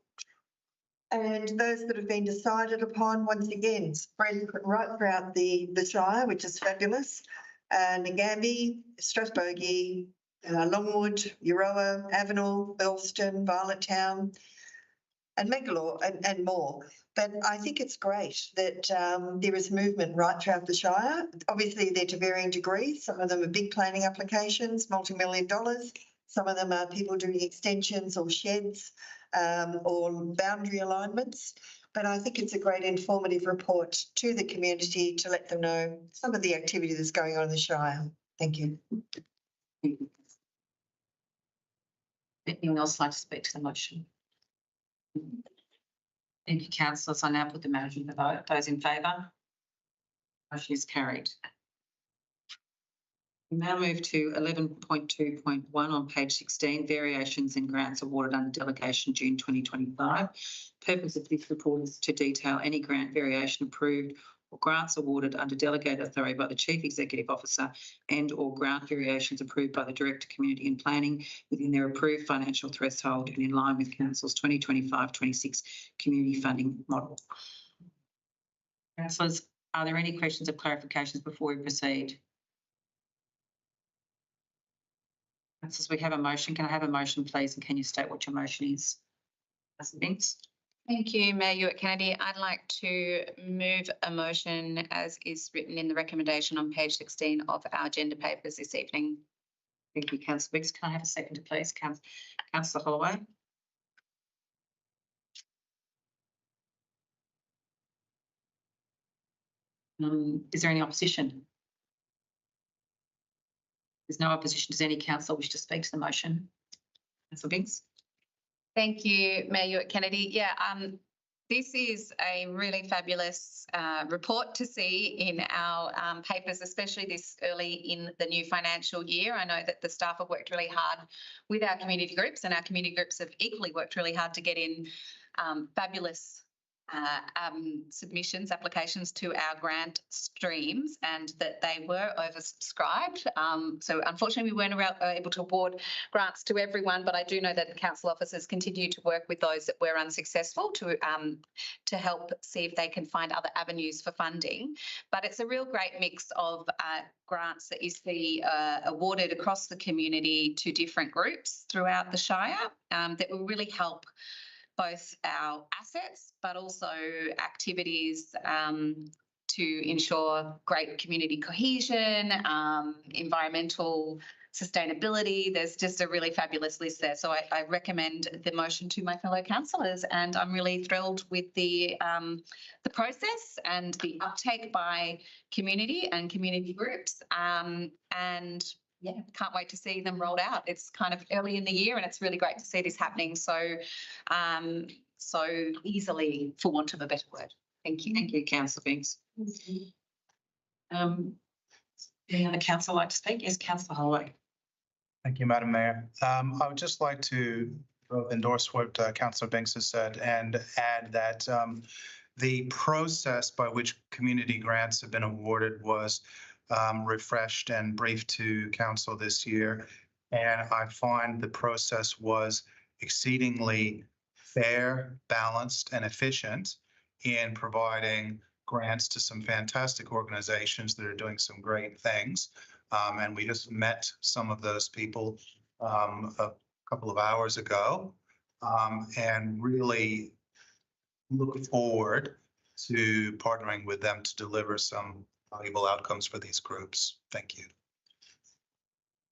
and those that have been decided upon, once again, spread right throughout the Shire, which is fabulous. Nagambie, Strathbogie, Longwood, Euroa, Avenel, Earlston, Violettown, and Mangalore, and more. But I think it's great that there is movement right throughout the Shire. Obviously, they're to varying degrees. Some of them are big planning applications, multi-million dollars. Some of them are people doing extensions or sheds or boundary alignments. But I think it's a great informative report to the community to let them know some of the activity that's going on in the Shire. Thank you. Anyone else like to speak to the motion? Thank you, councillors. I now put the motion to the vote. Those in favour? Motion is carried. We now move to 11.2.1 on page 16, variations in grants awarded under delegation June 2025. Purpose of this report is to detail any grant variation approved or grants awarded under delegated authority by the Chief Executive Officer and or grant variations approved by the Director Community and Planning within their approved financial threshold and in line with Council's 2025-26 community funding model. Councillors, are there any questions or clarifications before we proceed? Councillors, we have a motion. Can I have a motion, please? And can you state what your motion is? Councillor Binks. Thank you, Mayor Hewitt-Kennedy. I'd like to move a motion as is written in the recommendation on page 16 of our agenda papers this evening. Thank you, Councillor Binks. Can I have a second, please? Councillor Holloway. Is there any opposition? There's no opposition. Does any councillor wish to speak to the motion? Councillor Binks. Thank you, Mayor Hewitt-Kennedy. Yeah, this is a really fabulous report to see in our papers, especially this early in the new financial year. I know that the staff have worked really hard with our community groups, and our community groups have equally worked really hard to get in fabulous submissions, applications to our grant streams, and that they were oversubscribed. So unfortunately we weren't able to award grants to everyone, but I do know that council officers continue to work with those that were unsuccessful to help see if they can find other avenues for funding. But it's a real great mix of grants that you see awarded across the community to different groups throughout the Shire that will really help both our assets, but also activities to ensure great community cohesion, environmental sustainability. There's just a really fabulous list there. So I recommend the motion to my fellow councillors, and I'm really thrilled with the process and the uptake by community and community groups. And yeah, can't wait to see them rolled out. It's kind of early in the year and it's really great to see this happening so easily, for want of a better word. Thank you. Thank you, Councillor Binks. Any other councillor like to speak? Yes, councillor Holloway. Thank you, Madam Mayor. I would just like to both endorse what Councillor Binks has said and add that the process by which community grants have been awarded was refreshed and briefed to council this year. And I find the process was exceedingly fair, balanced, and efficient in providing grants to some fantastic organizations that are doing some great things. And we just met some of those people a couple of hours ago and really look forward to partnering with them to deliver some valuable outcomes for these groups. Thank you.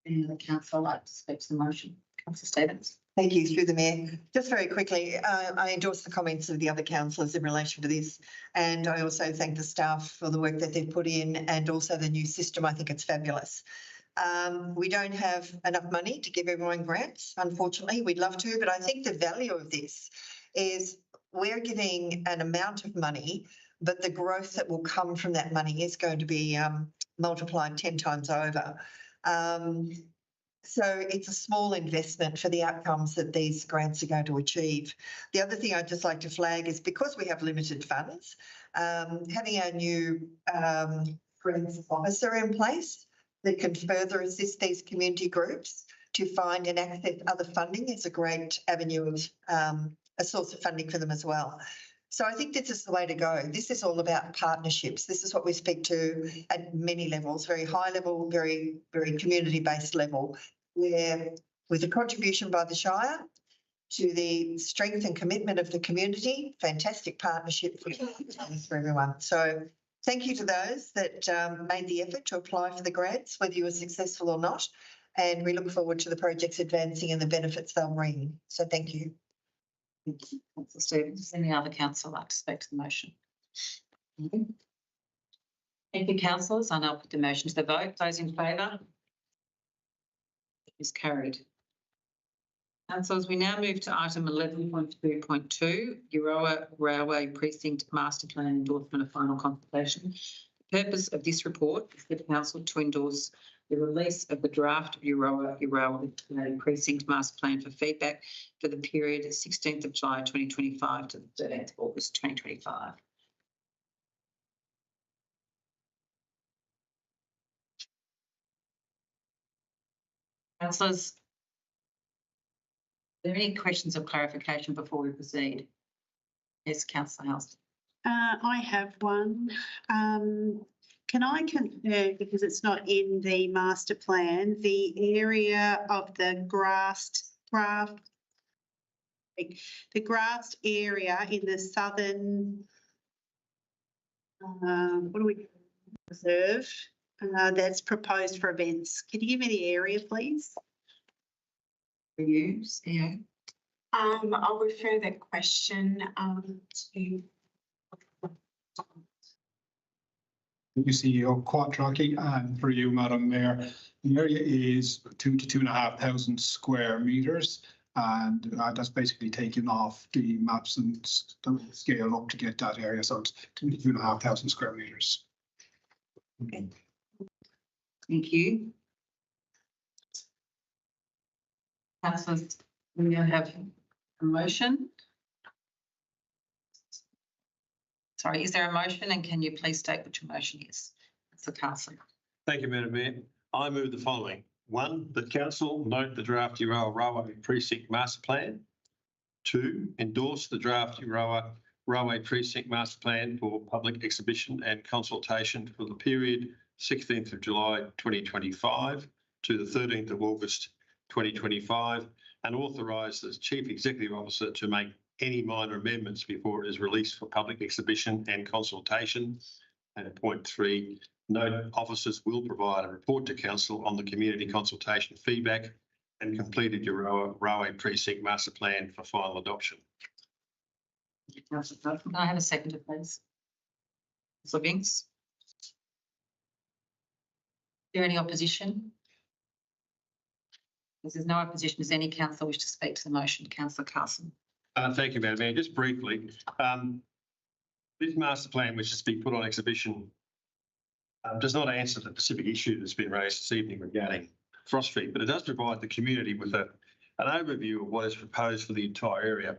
Any other councillor like to speak to the motion? Councillor Stevens. Thank you, through the Mayor. Just very quickly, I endorse the comments of the other councillors in relation to this. And I also thank the staff for the work that they've put in and also the new system. I think it's fabulous. We don't have enough money to give everyone grants, unfortunately. We'd love to, but I think the value of this is we're giving an amount of money, but the growth that will come from that money is going to be multiplied 10 times over. So it's a small investment for the outcomes that these grants are going to achieve. The other thing I'd just like to flag is because we have limited funds, having our new grants officer in place that can further assist these community groups to find and access other funding is a great avenue of a source of funding for them as well. So I think this is the way to go. This is all about partnerships. This is what we speak to at many levels, very high level, very, very community-based level, where with a contribution by the Shire to the strength and commitment of the community, fantastic partnership for everyone. So thank you to those that made the effort to apply for the grants, whether you were successful or not. And we look forward to the projects advancing and the benefits they'll bring. So thank you. Thank you, councillor Stevens. Does any other councillor like to speak to the motion? Thank you, councillors. I now put the motion to the vote. Those in favour? It is carried. Councillors, we now move to item 11.2.2, Euroa Railway Precinct Master Plan Endorsement of Final Consultation. The purpose of this report is for the council to endorse the release of the draft Euroa Railway Precinct Master Plan for feedback for the period 16th of July 2025 to the 13th of August 2025. Councillors, are there any questions of clarification before we proceed? Yes, councillor House. I have one. Can I confirm, because it's not in the master plan, the area of the grassed area in the southern, reserve that's proposed for events. Can you give me the area, please? Reviews, yeah. I'll refer that question to. You see, you're quite tracking, and for you, Madam Mayor, the area is 2,000 to 2,500 square metres, and that's basically taken off the maps and scale up to get that area. So it's 2,000 to 2,500 square metres. Okay. Thank you. Councillors, we now have a motion. Sorry, is there a motion, and can you please state what your motion is? That's the councillor. Thank you, Madam Mayor. I move the following. 1, that council note the draft Euroa Railway Precinct Master Plan. 2, endorse the draft Euroa Railway Precinct Master Plan for public exhibition and consultation for the period 16th of July 2025 to the 13th of August 2025, and authorise the Chief Executive Officer to make any minor amendments before it is released for public exhibition and consultation. And point 3, note officers will provide a report to council on the community consultation feedback and completed Euroa Railway Precinct Master Plan for final adoption. Councillor, can I have a seconder, please? Councillor Binks? Is there any opposition? If there's no opposition, does any councillor wish to speak to the motion? Councillor Carson. Thank you, Madam Mayor. Just briefly, this master plan, which is to be put on exhibition does not answer the specific issue that's been raised this evening regarding Frost Street, but it does provide the community with an overview of what is proposed for the entire area.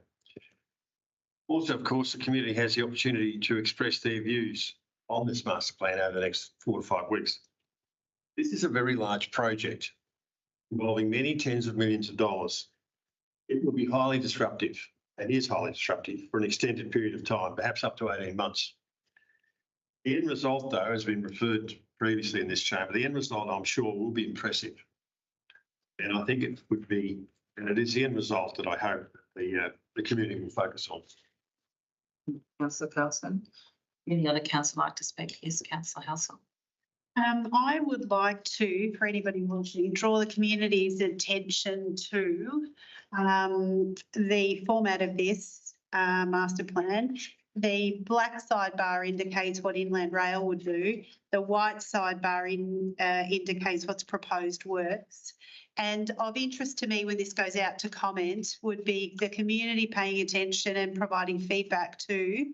Also, of course, the community has the opportunity to express their views on this master plan over the next 4 to 5 weeks. This is a very large project involving many tens of millions of dollars. It will be highly disruptive and is highly disruptive for an extended period of time, perhaps up to 18 months. The end result, though, has been referred to previously in this chamber. The end result, I'm sure, will be impressive. And I think it would be, and it is the end result that I hope the community will focus on. Councillor Carlson. Any other councillor like to speak? Yes, Councillor Halsall. I would like to, for anybody watching, draw the community's attention to the format of this master plan. The black sidebar indicates what Inland Rail would do. The white sidebar indicates what's proposed works. And of interest to me when this goes out to comment would be the community paying attention and providing feedback to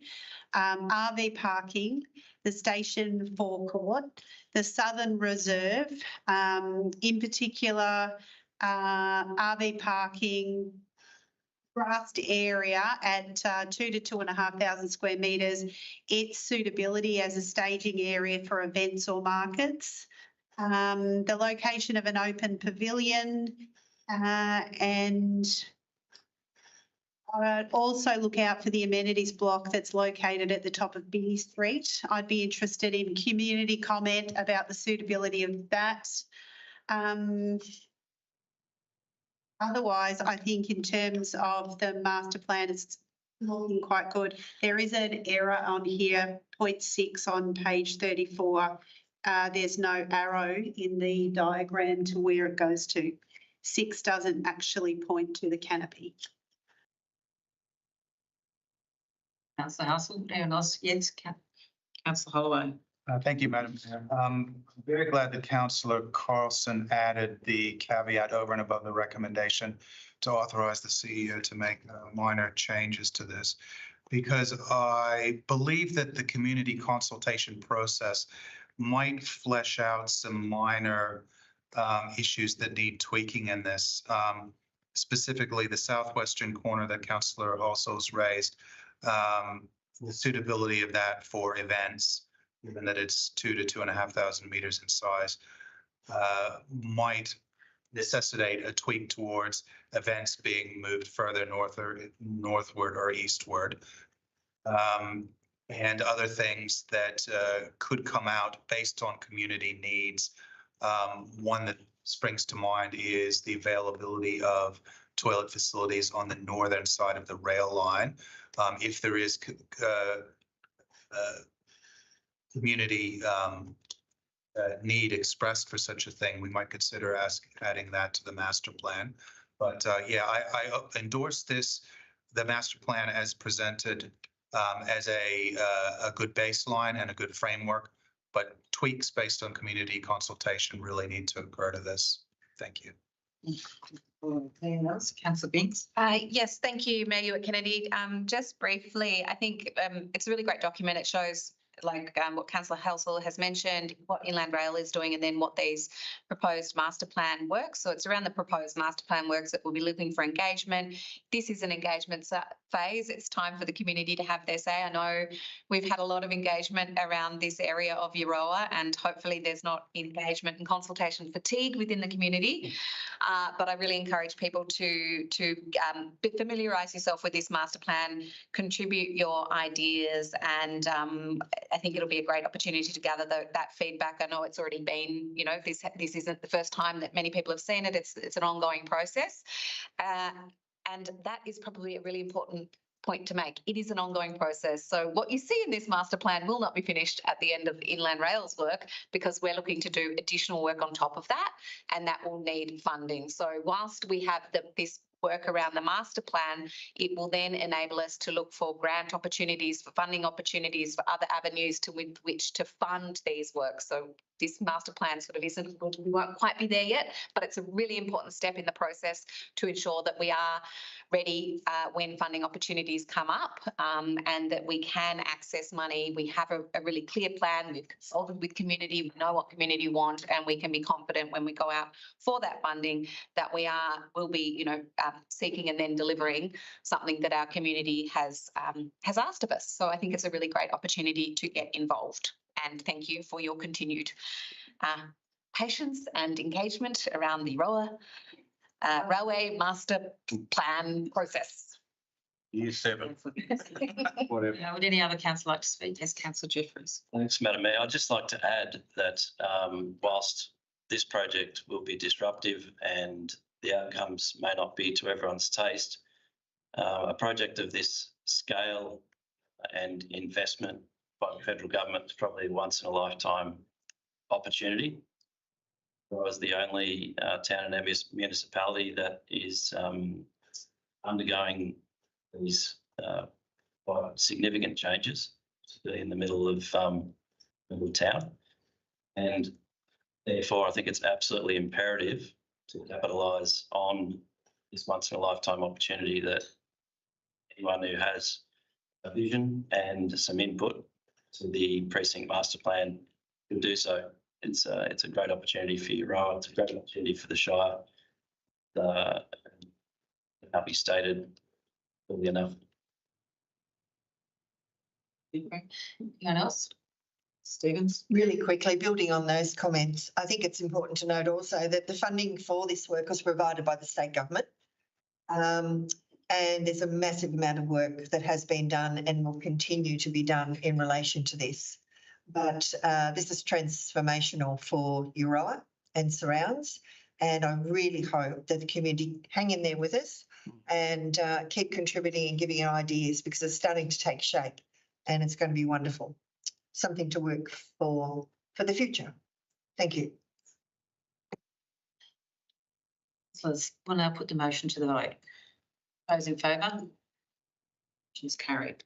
RV parking, the station forecourt, the Southern Reserve, in particular RV parking, grassed area at 2,000 to 2,500 square metres, its suitability as a staging area for events or markets, the location of an open pavilion, and I'd also look out for the amenities block that's located at the top of Binnie Street. I'd be interested in community comment about the suitability of that. Otherwise, I think in terms of the master plan, it's looking quite good. There is an error on here, 0.6 on page 34. There's no arrow in the diagram to where it goes to. 6 doesn't actually point to the canopy. Councillor Halsall. Anyone else? Yes, Councillor Holloway. Thank you, Madam Chair. I'm very glad that Councillor Carlson added the caveat over and above the recommendation to authorize the CEO to make minor changes to this, because I believe that the community consultation process might flesh out some minor issues that need tweaking in this. Specifically, the southwestern corner that Councillor also has raised, the suitability of that for events, given that it's 2,000 to 2,500 meters in size, might necessitate a tweak towards events being moved further northward or eastward, and other things that could come out based on community needs. One that springs to mind is the availability of toilet facilities on the northern side of the rail line. If there is community need expressed for such a thing, we might consider adding that to the master plan. But yeah, I endorse the master plan as presented, as a good baseline and a good framework, but tweaks based on community consultation really need to occur to this. Thank you. Anyone else? Councillor Binks. Yes, thank you, Mayor Hewitt-Kennedy. Just briefly, I think it's a really great document. It shows what Councillor Halsall has mentioned, what Inland Rail is doing, and then what these proposed master plan works. So it's around the proposed master plan works that we'll be looking for engagement. This is an engagement phase. It's time for the community to have their say. I know we've had a lot of engagement around this area of Euroa, and hopefully there's not engagement and consultation fatigue within the community. But I really encourage people to familiarise yourself with this master plan, contribute your ideas, and I think it'll be a great opportunity to gather that feedback. I know it's already been, this isn't the first time that many people have seen it. It's an ongoing process. And that is probably a really important point to make. It is an ongoing process. So what you see in this master plan will not be finished at the end of Inland Rail's work, because we're looking to do additional work on top of that, and that will need funding. So whilst we have this work around the master plan, it will then enable us to look for grant opportunities, for funding opportunities, for other avenues to with which to fund these works. So this master plan sort of isn't, we won't quite be there yet, but it's a really important step in the process to ensure that we are ready when funding opportunities come up, and that we can access money. We have a really clear plan. We've consulted with community, we know what community want, and we can be confident when we go out for that funding that will be, seeking and then delivering something that our community has asked of us. So I think it's a really great opportunity to get involved. And thank you for your continued patience and engagement around the Railway Master Plan process. Year 7, whatever. Would any other councillor like to speak? Yes, Councillor Jeffries. Thanks, Madam Mayor. I'd just like to add that whilst this project will be disruptive and the outcomes may not be to everyone's taste, a project of this scale and investment by the federal government is probably a once in a lifetime opportunity. I was the only town and municipality that is undergoing these quite significant changes, particularly in the middle of town. And therefore, I think it's absolutely imperative to capitalise on this once in a lifetime opportunity that anyone who has a vision and some input to the precinct master plan can do so. It's a great opportunity for Euroa. It's a great opportunity for the Shire. It can't be stated clearly enough. Anyone else? Stevens? Really quickly, building on those comments, I think it's important to note also that the funding for this work was provided by the state government. And there's a massive amount of work that has been done and will continue to be done in relation to this. But this is transformational for Euroa and surrounds. And I really hope that the community hang in there with us and keep contributing and giving ideas, because it's starting to take shape and it's going to be wonderful. Something to work for the future. Thank you. So we'll now put the motion to the vote. Those in favour? Motion is carried.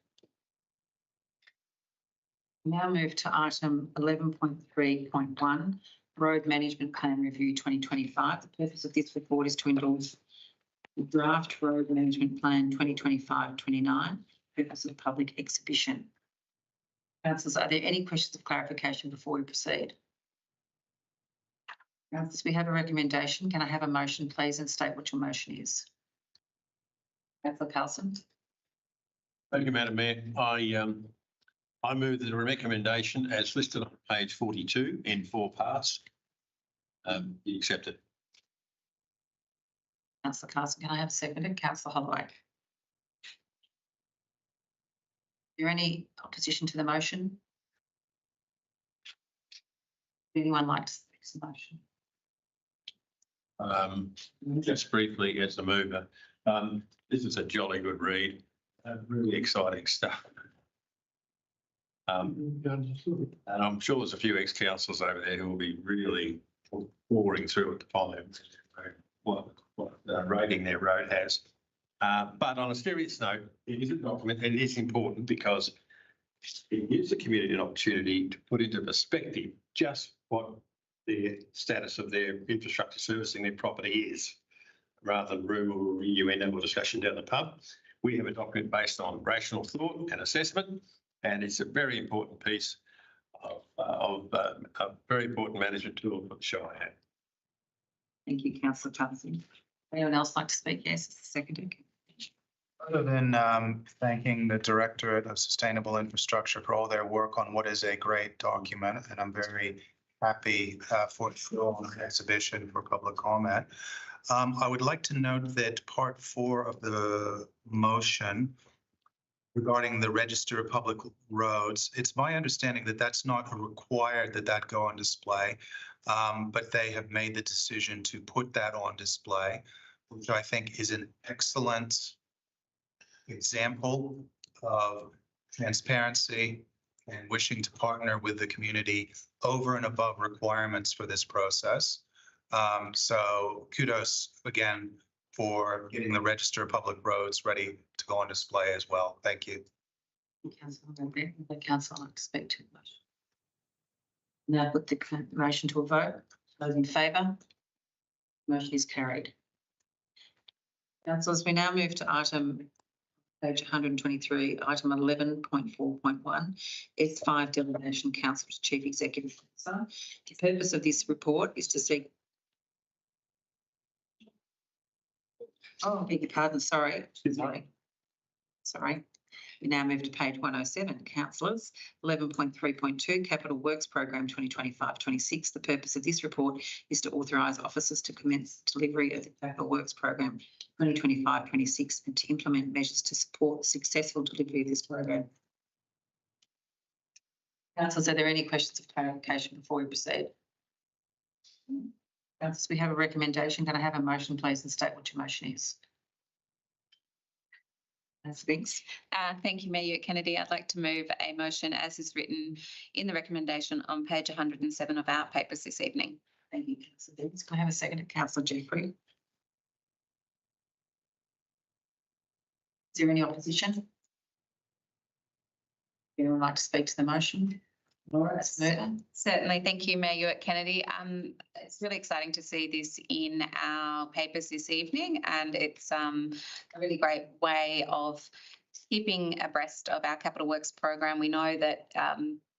Now move to item 11.3.1, Road Management Plan Review 2025. The purpose of this report is to endorse the draft Road Management Plan 2025-29, purpose of public exhibition. Councillors, are there any questions of clarification before we proceed? Councillors, we have a recommendation. Can I have a motion, please, and state what your motion is? Councillor Carlson. Thank you, Madam Mayor. I move that the recommendation as listed on page 42 in 4 parts be accepted. Councillor Carlson, can I have a second? Councillor Holloway. Is there any opposition to the motion? Would anyone like to speak to the motion? Just briefly, as the mover, this is a jolly good read, really exciting stuff. And I'm sure there's a few ex-councillors over there who will be really pouring through it to find what rating their road has. But on a serious note, it is a document and it is important because it gives the community an opportunity to put into perspective just what the status of their infrastructure servicing their property is, rather than rumour or innuendo or discussion down the pub. We have a document based on rational thought and assessment, and it's a very important piece of a very important management tool for the Shire. Thank you, Councillor Carlson. Anyone else like to speak? Yes, it's the second. Other than thanking the Directorate of Sustainable Infrastructure for all their work on what is a great document, and I'm very happy for it on the exhibition for public comment. I would like to note that part 4 of the motion regarding the Register of Public Roads, it's my understanding that that's not required that go on display, but they have made the decision to put that on display, which I think is an excellent example of transparency and wishing to partner with the community over and above requirements for this process. So kudos again for getting the Register of Public Roads ready to go on display as well. Thank you. Councillor, I expect too much. Now put the motion to a vote. Those in favour? Motion is carried. Councillors, we now move to item page 123, item 11.4.1, S5 Delegation Council to Chief Executive Officer. The purpose of this report is to seek. Oh, I beg your pardon, sorry. Sorry. We now move to page 107, councillors, 11.3.2, Capital Works Program 2025-26. The purpose of this report is to authorise officers to commence delivery of the Capital Works Program 2025-26 and to implement measures to support the successful delivery of this program. Councillors, are there any questions of clarification before we proceed? Councillors, we have a recommendation. Can I have a motion, please, and state what your motion is? Thanks. Thank you, Mayor Kennedy. I'd like to move a motion as is written in the recommendation on page 107 of our papers this evening. Thank you, Councillor Davis. Can I have a second? Councillor Jeffrey. Is there any opposition? Anyone like to speak to the motion? Laura, that's Murder. Certainly. Thank you, Mayor Kennedy. It's really exciting to see this in our papers this evening, and it's a really great way of keeping abreast of our Capital Works program. We know that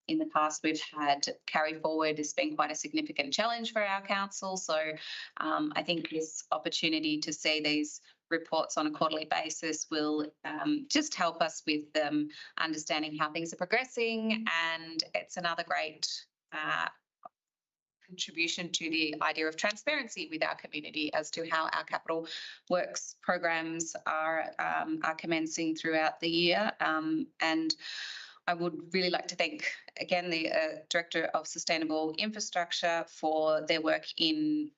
in the past we've had carry forward has been quite a significant challenge for our council. So I think this opportunity to see these reports on a quarterly basis will just help us with understanding how things are progressing, and it's another great contribution to the idea of transparency with our community as to how our capital works programs are commencing throughout the year. And I would really like to thank again the Director of Sustainable Infrastructure for their work in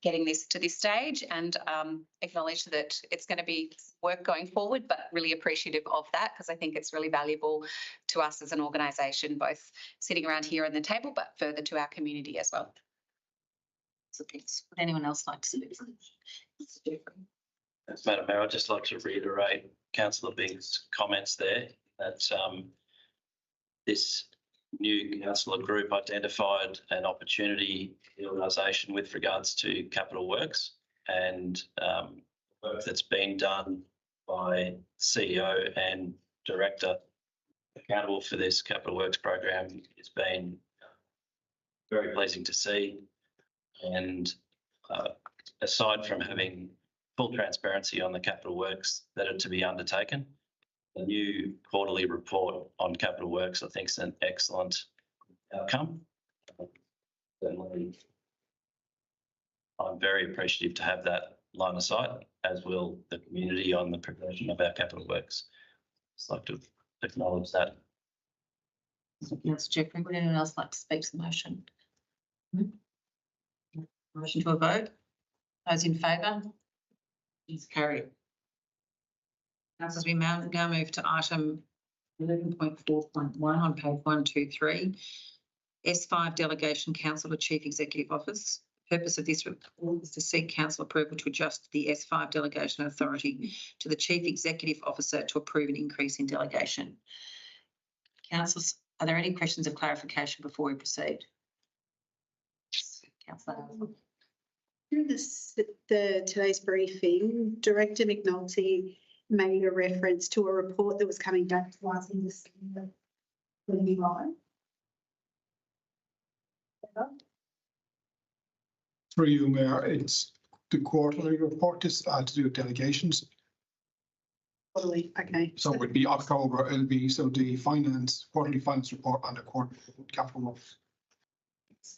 getting this to this stage, and acknowledge that it's going to be work going forward, but really appreciative of that because I think it's really valuable to us as an organisation, both sitting around here on the table, but further to our community as well. So please, would anyone else like to speak? Thanks, Madam Mayor. I'd just like to reiterate Councillor Biggs' comments there that this new councillor group identified an opportunity in the organisation with regards to capital works, and work that's been done by CEO and director accountable for this capital works program has been very pleasing to see. And aside from having full transparency on the capital works that are to be undertaken, the new quarterly report on capital works, I think, is an excellent outcome. Certainly, I'm very appreciative to have that line of sight, as will the community, on the progression of our capital works. Just like to acknowledge that. Councillor Jeffrey, would anyone else like to speak to the motion? Motion to a vote. Those in favour? Is carried. Councillors, we now move to item 11.4.1 on page 123, S5 Delegation Council to Chief Executive Office. The purpose of this report is to seek council approval to adjust the S5 delegation authority to the Chief Executive Officer to approve an increase in delegation. Councillors, are there any questions of clarification before we proceed? Councillor. During today's briefing, Director McNulty made a reference to a report that was coming back to us in December 2025. Through you, Mayor, it's the quarterly report is to do with delegations. Quarterly, okay. So it would be October, it'll be so the quarterly finance report and the quarterly capital works.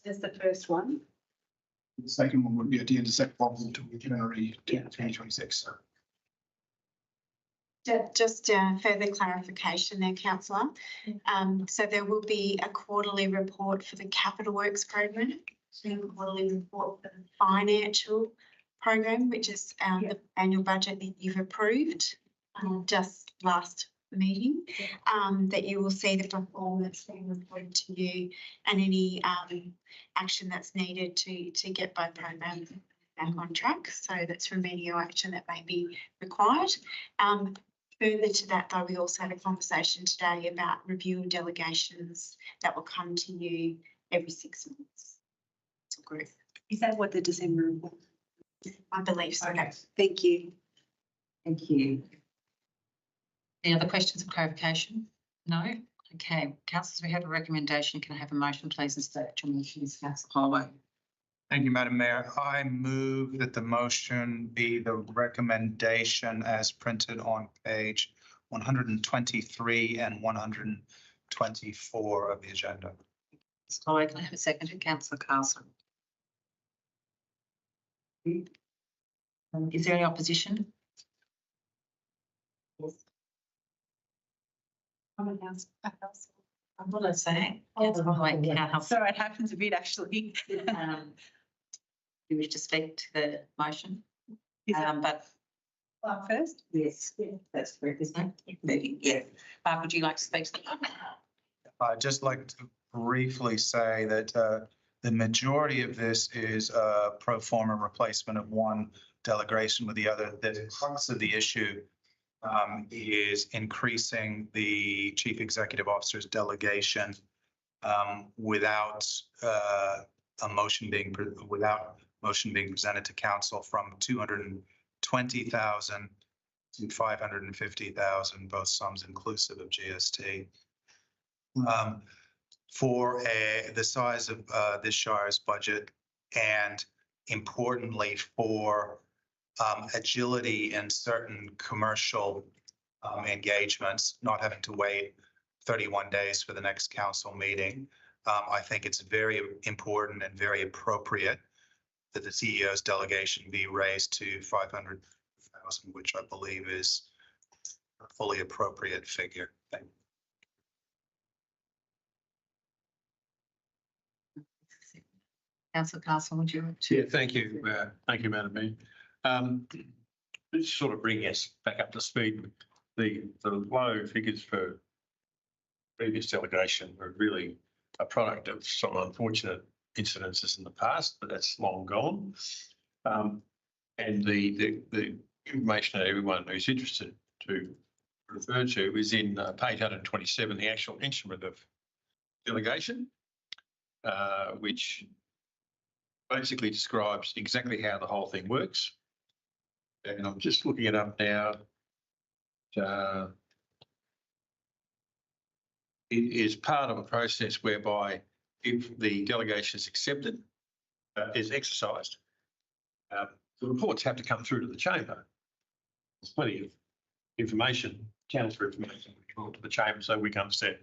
That's the first one. The second one would be at the end of September to January 2026. Just further clarification there, Councillor. So there will be a quarterly report for the Capital Works program, a quarterly report for the financial program, which is the annual budget that you've approved just last meeting, that you will see the performance being reported to you and any action that's needed to get both programs back on track. So that's remedial action that may be required. Further to that, though, we also had a conversation today about review delegations that will come to you every 6 months. So group. Is that what the December report? I believe so. Okay, thank you. Thank you. Any other questions or clarification? No? Okay, councillors, we have a recommendation. Can I have a motion, please, and state your motion, Councillor Holloway? Thank you, Madam Mayor. I move that the motion be the recommendation as printed on page 123 and 124 of the agenda. Councillor Holloway, can I have a second? Councillor Carlson. Is there any opposition? I'm What did I say? Councillor Holloway, Councillor. Sorry, it happens a bit actually. Do you wish to speak to the motion? Is that But first? yes, that's correct, isn't it? Yeah. Mark, would you like to speak to that? I'd just like to briefly say that the majority of this is a pro forma replacement of one delegation with the other. The crux of the issue is increasing the chief executive officer's delegation without motion being presented to council from 220,000 to 550,000, both sums inclusive of GST. For the size of this Shire's budget, and importantly for agility in certain commercial engagements, not having to wait 31 days for the next council meeting. I think it's very important and very appropriate that the CEO's delegation be raised to 500,000, which I believe is a fully appropriate figure. Thank you. Councillor Carlson, would you? Yeah, thank you. Thank you, Madam Mayor. Just sort of bring us back up to speed. The low figures for previous delegation were really a product of some unfortunate incidences in the past, but that's long gone. And the information that everyone who's interested to refer to is in page 127, the actual instrument of delegation, which basically describes exactly how the whole thing works. And I'm just looking it up now. It is part of a process whereby if the delegation is accepted, is exercised, the reports have to come through to the chamber. There's plenty of information, channels for information to the chamber, so we can understand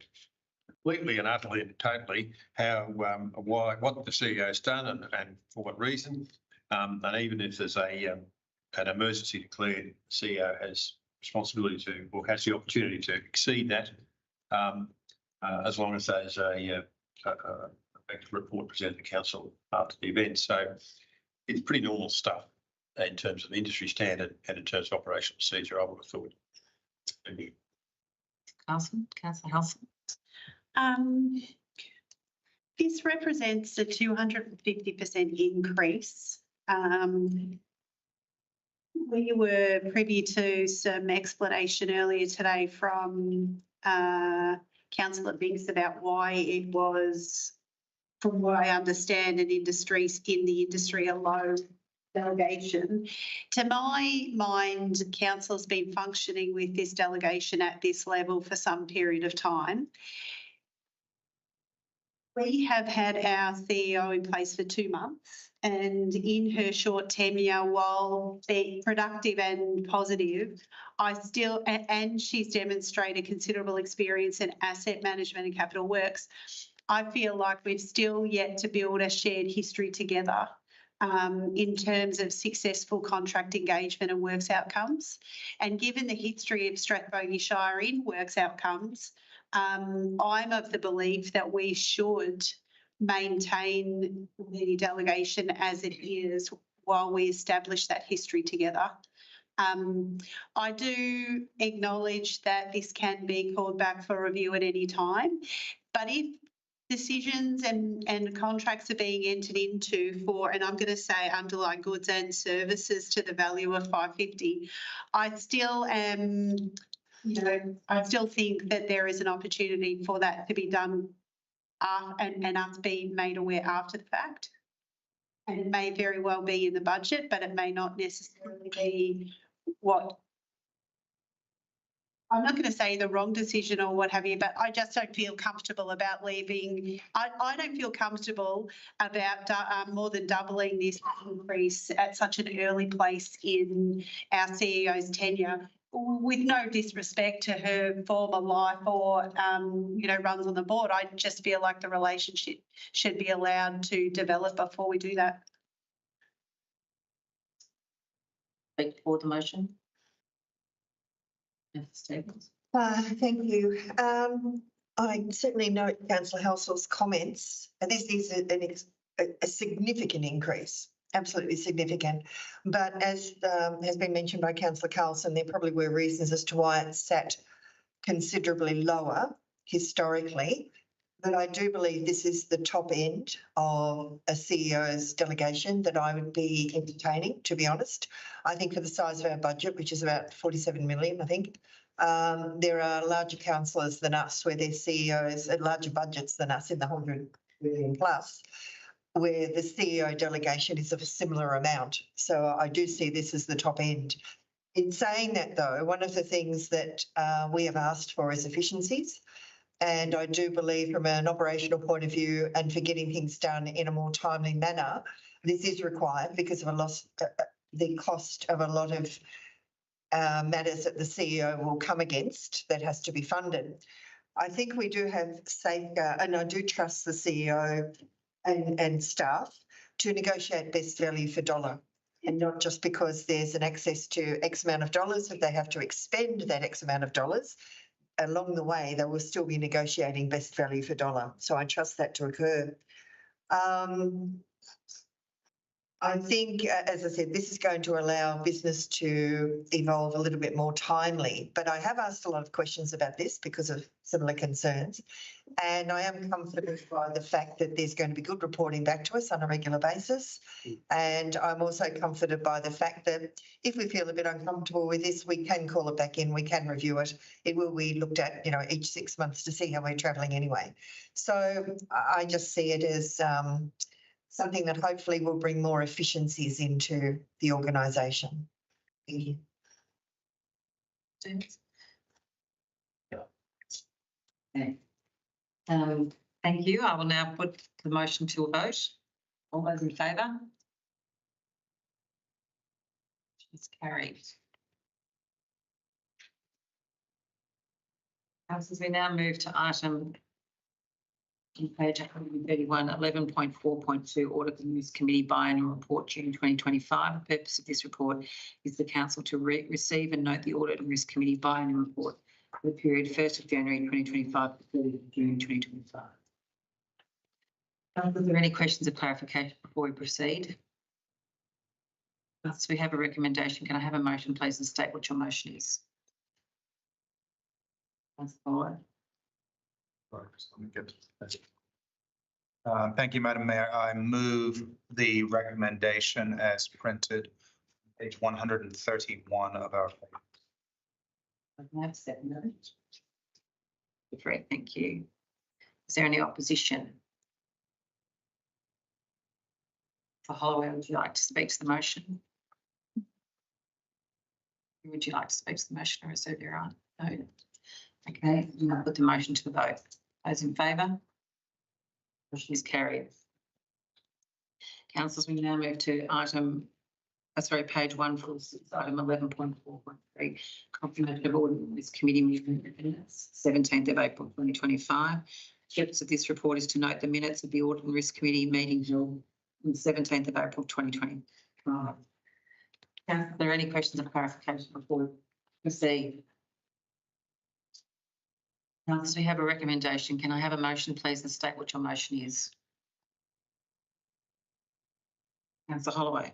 completely and utterly and totally how, why, what the CEO's done and for what reason. And even if there's an emergency declared, the CEO has responsibility to, or has the opportunity to exceed that, as long as there's a report presented to council after the event. So it's pretty normal stuff in terms of industry standard and in terms of operational procedure, I would have thought. Thank you. Councillor Halson. This represents a 250% increase. We were privy to some explanation earlier today from Councillor Binks about why it was, from what I understand, in the industry a low delegation. To my mind, council's been functioning with this delegation at this level for some period of time. We have had our CEO in place for 2 months, and in her short tenure, while being productive and positive, and she's demonstrated considerable experience in asset management and capital works. I feel like we've still yet to build a shared history together in terms of successful contract engagement and works outcomes. And given the history of Strathbogie Shire in works outcomes, I'm of the belief that we should maintain the delegation as it is while we establish that history together. I do acknowledge that this can be called back for review at any time, but if decisions and contracts are being entered into for, and I'm going to say underlying goods and services to the value of 550, I still am, I still think that there is an opportunity for that to be done and us being made aware after the fact. And it may very well be in the budget, but it may not necessarily be what, I'm not going to say the wrong decision or what have you, but I just don't feel comfortable about leaving. I don't feel comfortable about more than doubling this increase at such an early place in our CEO's tenure, with no disrespect to her former life or, runs on the board. I just feel like the relationship should be allowed to develop before we do that. Speak for the motion. Staples. Thank you. I certainly note Councillor Halsall's comments. This is a significant increase, absolutely significant. But as has been mentioned by Councillor Carlson, there probably were reasons as to why it sat considerably lower historically. But I do believe this is the top end of a CEO's delegation that I would be entertaining, to be honest. I think for the size of our budget, which is about 47 million, I think, there are larger councillors than us where their CEOs had larger budgets than us in the 100 million plus, where the CEO delegation is of a similar amount. So I do see this as the top end. In saying that, though, one of the things that we have asked for is efficiencies. And I do believe from an operational point of view and for getting things done in a more timely manner, this is required because of the cost of a lot of matters that the CEO will come against that has to be funded. I think we do have safeguard, and I do trust the CEO and staff to negotiate best value for dollar, and not just because there's an access to X amount of dollars, that they have to expend that X amount of dollars. Along the way, they will still be negotiating best value for dollar. So I trust that to occur. I think, as I said, this is going to allow business to evolve a little bit more timely, but I have asked a lot of questions about this because of similar concerns, and I am comforted by the fact that there's going to be good reporting back to us on a regular basis, and I'm also comforted by the fact that if we feel a bit uncomfortable with this, we can call it back in, we can review it. It will be looked at, each 6 months to see how we're travelling anyway. So I just see it as something that hopefully will bring more efficiencies into the organisation. Thank you. Okay. Thank you. I will now put the motion to a vote. All those in favour? It's carried. Councillors, we now move to item on page 131, 11.4.2, Audit and Risk Committee Biannual Report, June 2025. The purpose of this report is the Council to receive and note the Audit and Risk Committee Biannual Report for the period 1st of January 2025 to 30th of June 2025. Are there any questions of clarification before we proceed? So we have a recommendation. Can I have a motion, please, and state what your motion is? Thank you, Madam Mayor. I move the recommendation as printed, page 131 of our paper. I have seconded. Great, thank you. Is there any opposition? For Holloway, would you like to speak to the motion? Would you like to speak to the motion, or is there your own? No. Okay, I'll put the motion to the vote. Those in favour? Motion is carried. Councillors, we now move to page 146, item 11.4.3, confirmation of Audit and Risk Committee minutes, 17th of April 2025. The purpose of this report is to note the minutes of the Audit and Risk Committee meeting held on the 17th of April 2025. Are there any questions of clarification before we proceed? Councillors, we have a recommendation. Can I have a motion, please, and state what your motion is? Councillor Holloway.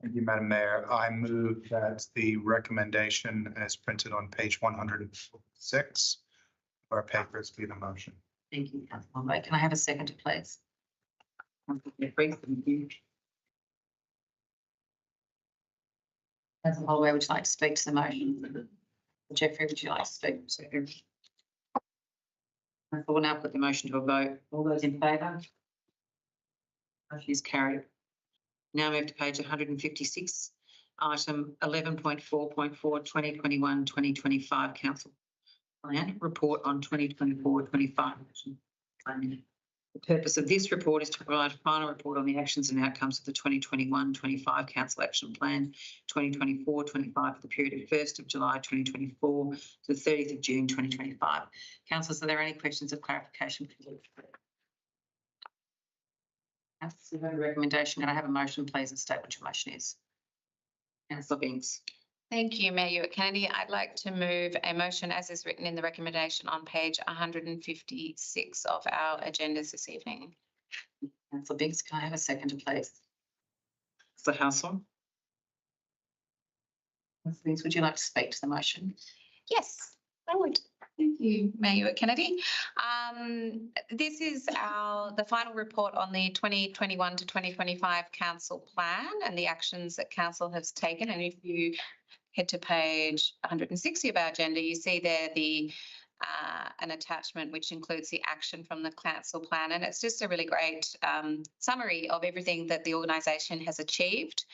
Thank you, Madam Mayor. I move that the recommendation as printed on page 106 of our papers be the motion. Thank you, councillor Holloway. Can I have a second, please? Councillor Jeffrey, thank you. Councillor Holloway, would you like to speak to the motion? Jeffrey, would you like to speak? I will now put the motion to a vote. All those in favour? Motion is carried. Now move to page 156, item 11.4.4, 2021-2025 Council Plan Report on 2024-25 planning. The purpose of this report is to provide a final report on the actions and outcomes of the 2021-25 Council Action Plan 2024-25 for the period of 1st of July 2024 to the 30th of June 2025. Councillors, are there any questions of clarification for the report? Councillors, have a recommendation. Can I have a motion, please, and state what your motion is? Councillor Binks. Thank you, Mayor Kennedy. I'd like to move a motion as is written in the recommendation on page 156 of our agendas this evening. Councillor Binks, can I have a second, please? Councillor Hassel. Councillor Binks, would you like to speak to the motion? Yes, I would. Thank you, Mayor Kennedy. This is the final report on the 2021 to 2025 Council Plan and the actions that Council has taken. And if you head to page 160 of our agenda, you see there an attachment which includes the action from the Council Plan. And it's just a really great summary of everything that the organisation has achieved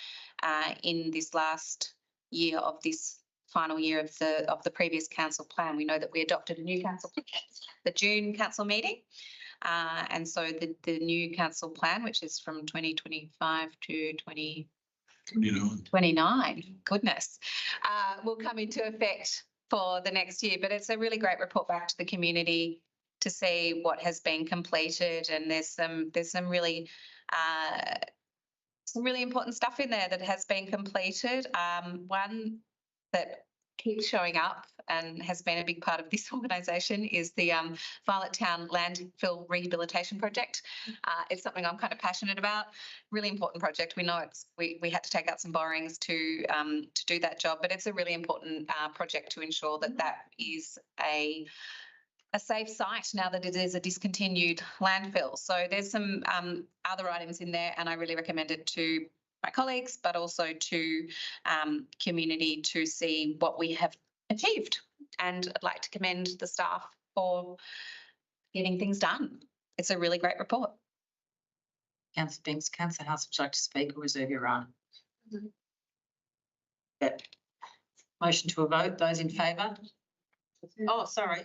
in this last year of this final year of the previous council plan. We know that we adopted a new council plan, the June council meeting, and so the new council plan, which is from 2025 to 2029, goodness, will come into effect for the next year. But it's a really great report back to the community to see what has been completed, and there's some really important stuff in there that has been completed. One that keeps showing up and has been a big part of this organisation is the Violet Town Landfill Rehabilitation Project. It's something I'm kind of passionate about. Really important project. We know we had to take out some borrowings to do that job, but it's a really important project to ensure that that is a safe site now that it is a discontinued landfill. So there's some other items in there, and I really recommend it to my colleagues, but also to community to see what we have achieved. And I'd like to commend the staff for getting things done. It's a really great report. Councillor Binks. Councillor House, would you like to speak or reserve your right? Yep. Motion to a vote. Those in favour? Oh, sorry.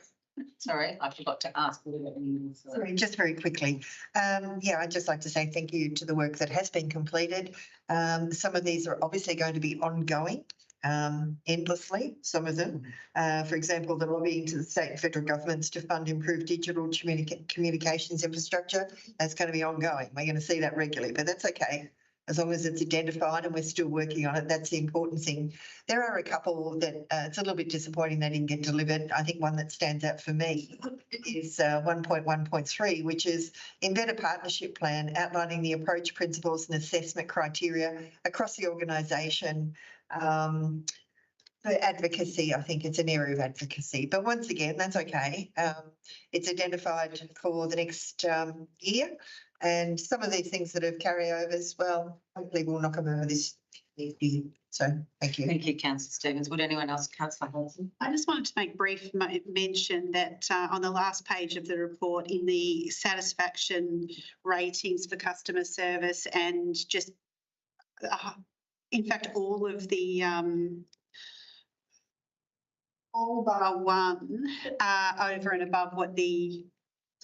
Sorry, I forgot to ask. Sorry, just very quickly. I'd just like to say thank you to the work that has been completed. Some of these are obviously going to be ongoing endlessly, some of them. For example, the lobbying to the state and federal governments to fund improved digital communications infrastructure, that's going to be ongoing. We're going to see that regularly, but that's okay. As long as it's identified and we're still working on it, that's the important thing. There are a couple that it's a little bit disappointing they didn't get delivered. I think one that stands out for me is 1.1.3, which is embed a partnership plan outlining the approach, principles and assessment criteria across the organisation. For advocacy, I think it's an area of advocacy. But once again, that's okay. It's identified for the next year. And some of these things that have carryovers, well, hopefully we'll knock them over this year. So thank you. Thank you, Councillor Stevens. Would anyone else? Councillor Hodson? I just wanted to make brief mention that on the last page of the report in the satisfaction ratings for customer service and just, in fact, all of the all bar one are over and above what the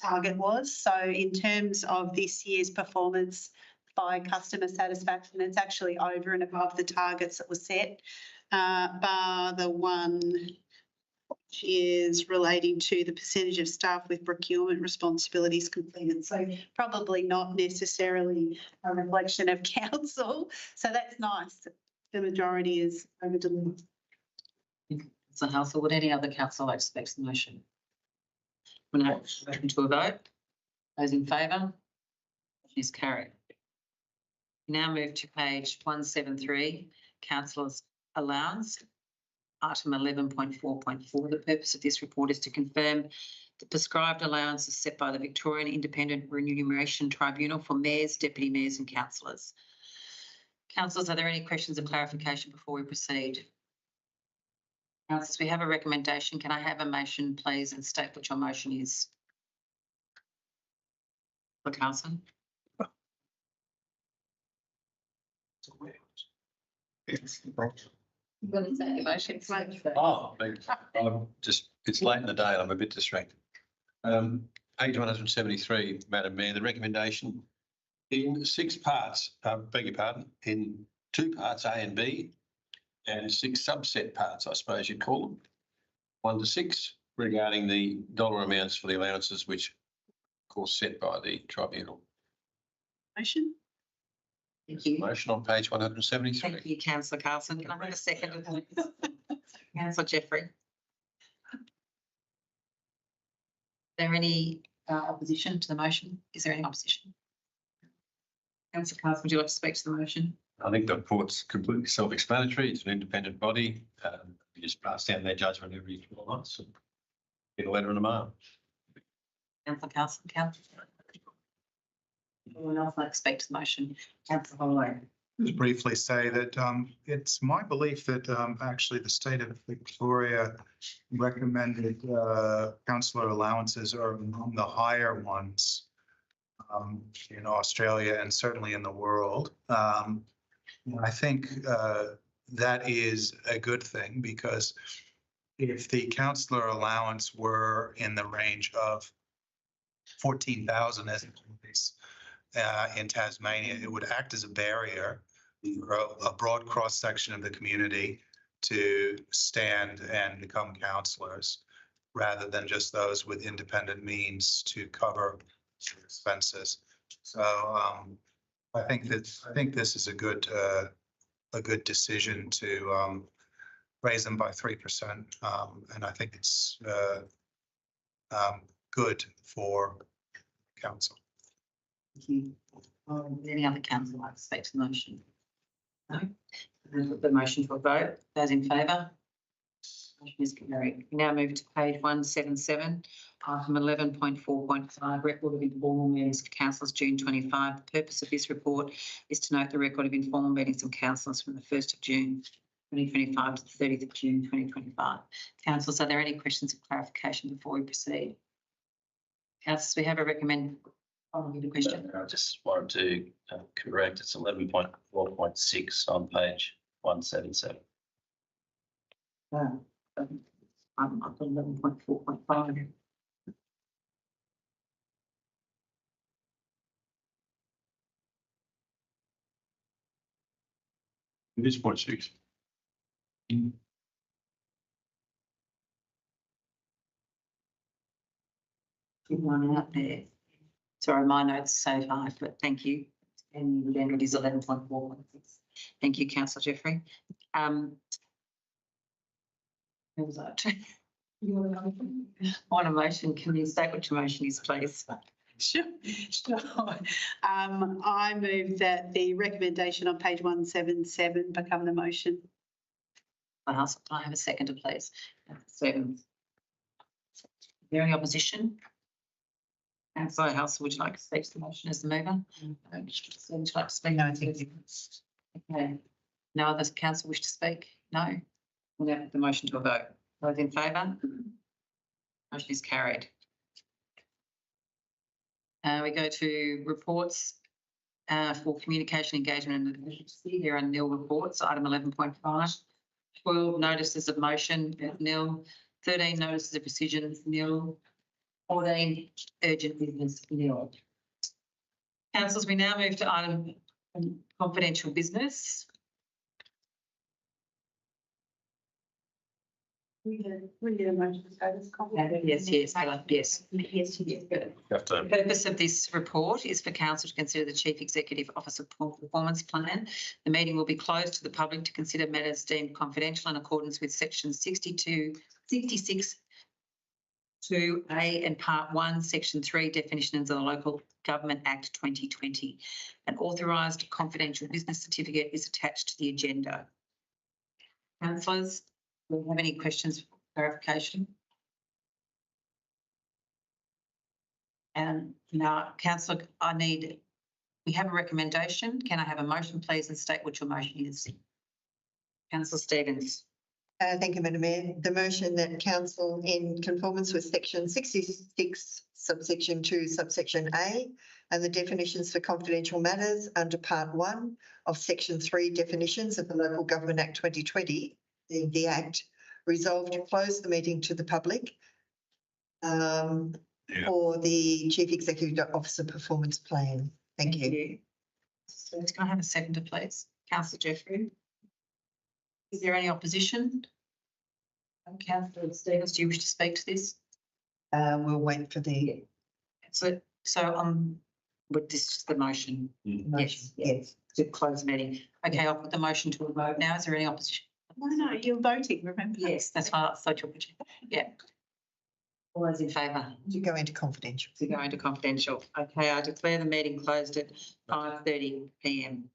target was. So in terms of this year's performance by customer satisfaction, it's actually over and above the targets that were set, bar the one which is relating to the percentage of staff with procurement responsibilities completed. So probably not necessarily a reflection of council. So that's nice. The majority is over delivered. So, Councillor, would any other councillor like to speak to the motion? No, open to a vote. Those in favour? Motion is carried. Now move to page 173, Councillors' Allowance, item 11.4.4. The purpose of this report is to confirm the prescribed allowances set by the Victorian Independent Remuneration Tribunal for mayors, deputy mayors and councillors. Councillors, are there any questions of clarification before we proceed? Councillors, we have a recommendation. Can I have a motion, please, and state what your motion is? For Carlson. You've got to say your motion. Oh, it's late in the day and I'm a bit distracted. Page 173, Madam Mayor, the recommendation in 6 parts, beg your pardon, in 2 parts A and B and 6 subset parts, I suppose you'd call them, 1 to 6, regarding the dollar amounts for the allowances, which of course set by the tribunal. Motion? Thank you. Motion on page 173. Thank you, Councillor Carlson. Can I have a second, please? Councillor Jeffrey. Is there any opposition to the motion? Is there any opposition? Councillor Carlson, would you like to speak to the motion? I think the report's completely self-explanatory. It's an independent body. You just pass down their judgment every 12 months and get a letter in the mail. Councillor Carlson, Councillor. Anyone else like to speak to the motion? Councillor Holloway. Just briefly say that it's my belief that actually the state of Victoria recommended councillor allowances are among the higher ones in Australia and certainly in the world. I think that is a good thing, because if the councillor allowance were in the range of 14,000 as in Tasmania, it would act as a barrier for a broad cross-section of the community to stand and become councillors, rather than just those with independent means to cover expenses. So I think this is a good decision to raise them by 3%, and I think it's good for council. Thank you. Any other councillor like to speak to the motion? No. Then put the motion to a vote. Those in favour? Motion is carried. We now move to page 177, item 11.4.5, record of informal meetings of councillors June 25. The purpose of this report is to note the record of informal meetings of councillors from the 1st of June 2025 to the 30th of June 2025. Councillors, are there any questions of clarification before we proceed? Councillors, we have a recommend. The question. I just wanted to correct, it's 11.4.6 on page 177. I'm up to 11.4.5. It is 0.6. Keep one out there. Sorry, my notes say 5, but thank you. And then it is 11.4.6. Thank you, Councillor Jeffrey. Who was that? On a motion, can you state what your motion is, please? Sure. I move that the recommendation on page 177 become the motion. I have a seconder, please. 7. Is there any opposition? Councillor House, would you like to speak to the motion as the mover? Would you like to speak? No, thank you. Okay. No other council wish to speak? No? We'll now put the motion to a vote. Those in favour? Motion is carried. We go to reports for communication, engagement and efficiency. There are nil reports, item 11.5. 12 notices of motion, nil. 13 notices of decisions, nil. 14 urgent business, nil. Councillors, we now move to item confidential business. We get a motion to go this confidential. Yes. Yes. The purpose of this report is for council to consider the Chief Executive Officer performance plan. The meeting will be closed to the public to consider matters deemed confidential in accordance with section 66 2A and Part 1, Section 3, definitions of the Local Government Act 2020. An authorised confidential business certificate is attached to the agenda. Councillors, do you have any questions for clarification? And now, councillor, we have a recommendation. Can I have a motion, please, and state what your motion is? Councillor Stevens. Thank you, Madam Mayor. The motion that council, in conformance with section 66, subsection 2, subsection A, and the definitions for confidential matters under part 1 of section 3 definitions of the Local Government Act 2020, the Act, resolved to close the meeting to the public for the Chief Executive Officer Performance Plan. Thank you. So can I have a seconder, please? Councillor Jeffrey. Is there any opposition? Councillor Stevens, do you wish to speak to this? We'll wait for the But this is the motion. motion. Yes. To close the meeting. Okay, I'll put the motion to a vote now. Is there any opposition? No, you're voting, remember? Yes, that's why I thought you were. Yeah. All those in favour? To go into confidential. To go into confidential. Okay, I declare the meeting closed at 5:30 PM.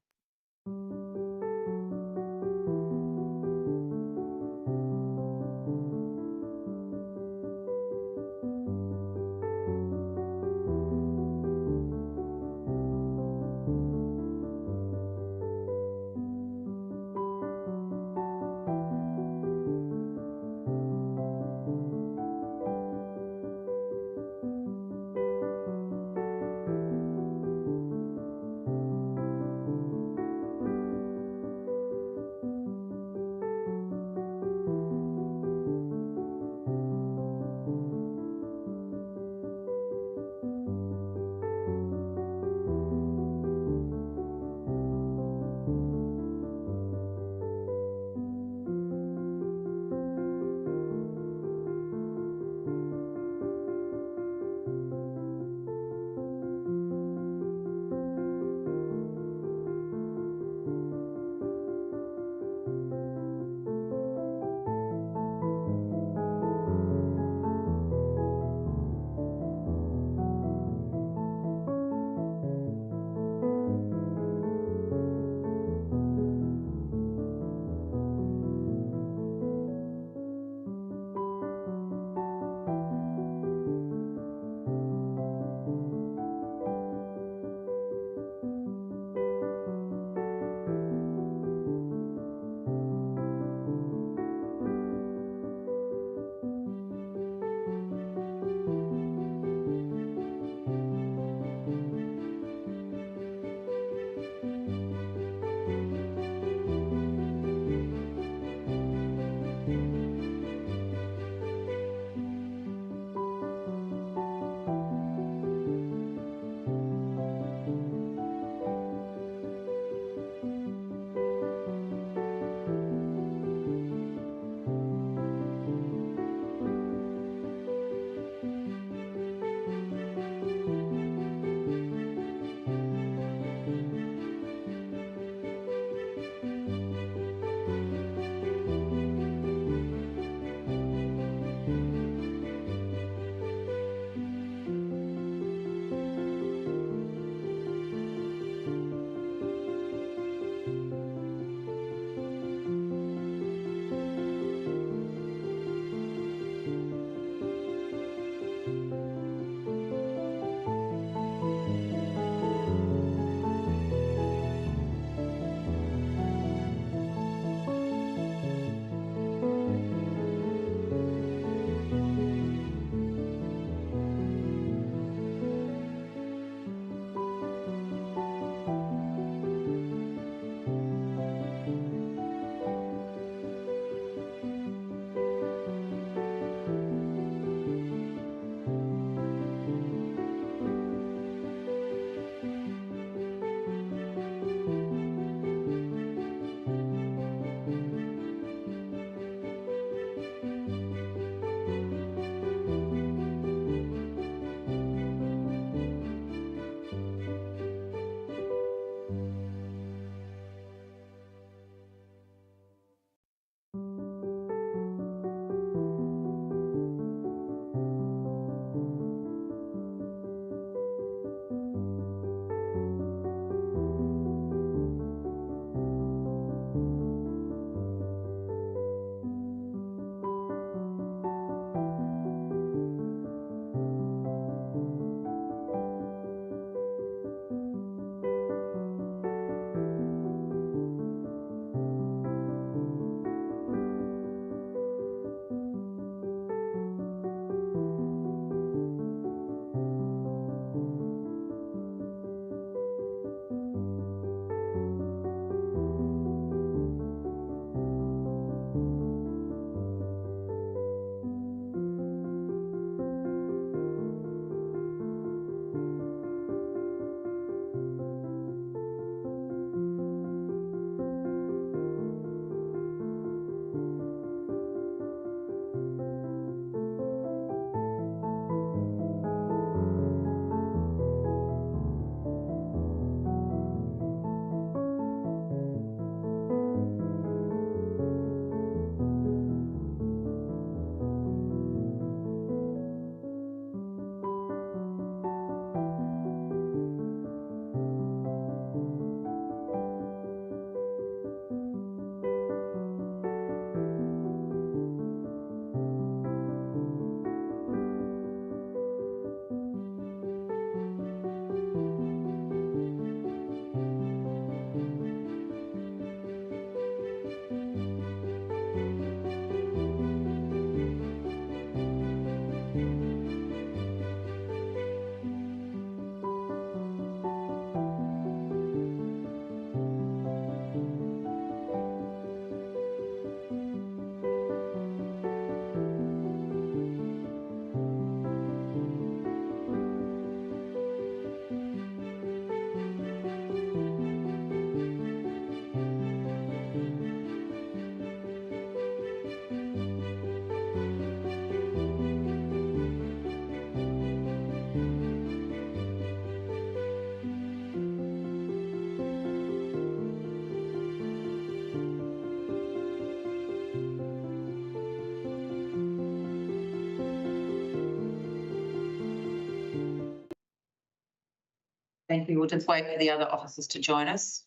Thank you. We'll just wait for the other officers to join us.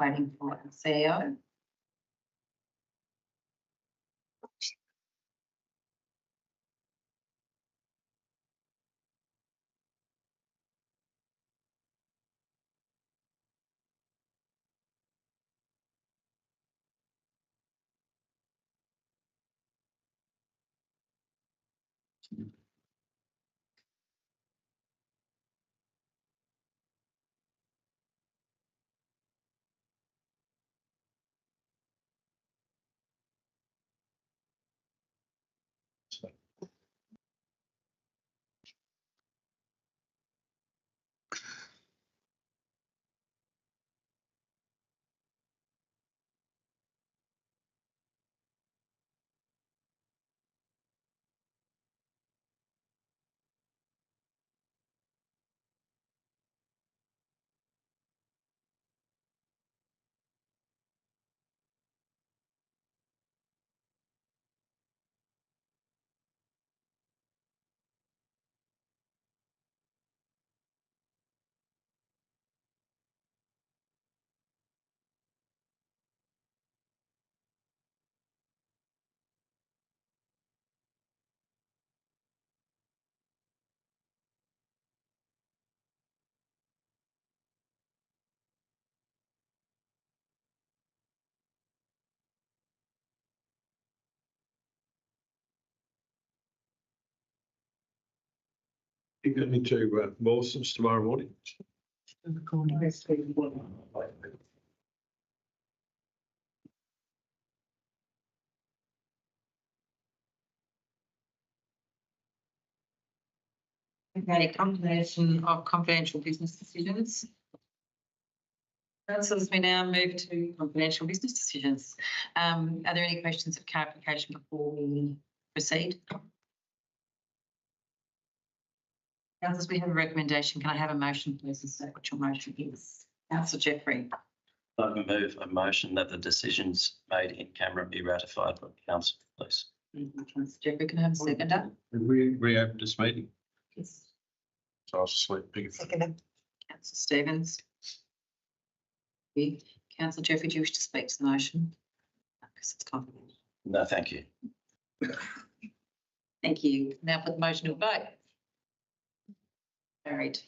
Waiting for our CEO. You're going to Mawson's tomorrow morning? Okay, combination of confidential business decisions. Councillors, we now move to confidential business decisions. Are there any questions of clarification before we proceed? Councillors, we have a recommendation. Can I have a motion, please, and state what your motion is? Councillor Jeffrey. I move a motion that the decisions made in camera be ratified by the council, please. Councillor Jeffrey, can I have a seconder? We reopened this meeting. Yes. So I was asleep. Second. Councillor Stevens. Councillor Jeffrey, do you wish to speak to the motion? Because it's confidential. No, thank you. Thank you. Now put the motion to a vote. Carried.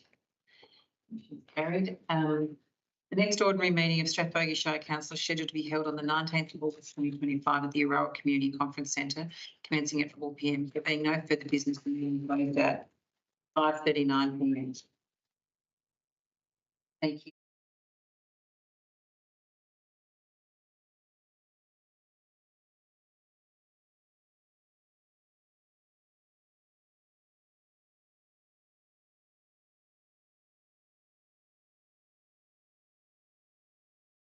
Carried. The next ordinary meeting of Strathbogie Shire Council is scheduled to be held on the 19th of August 2025 at the Aroa Community Conference Centre, commencing at 4 p.m. There being no further business, the meeting will close at 5:39 p.m. Thank you.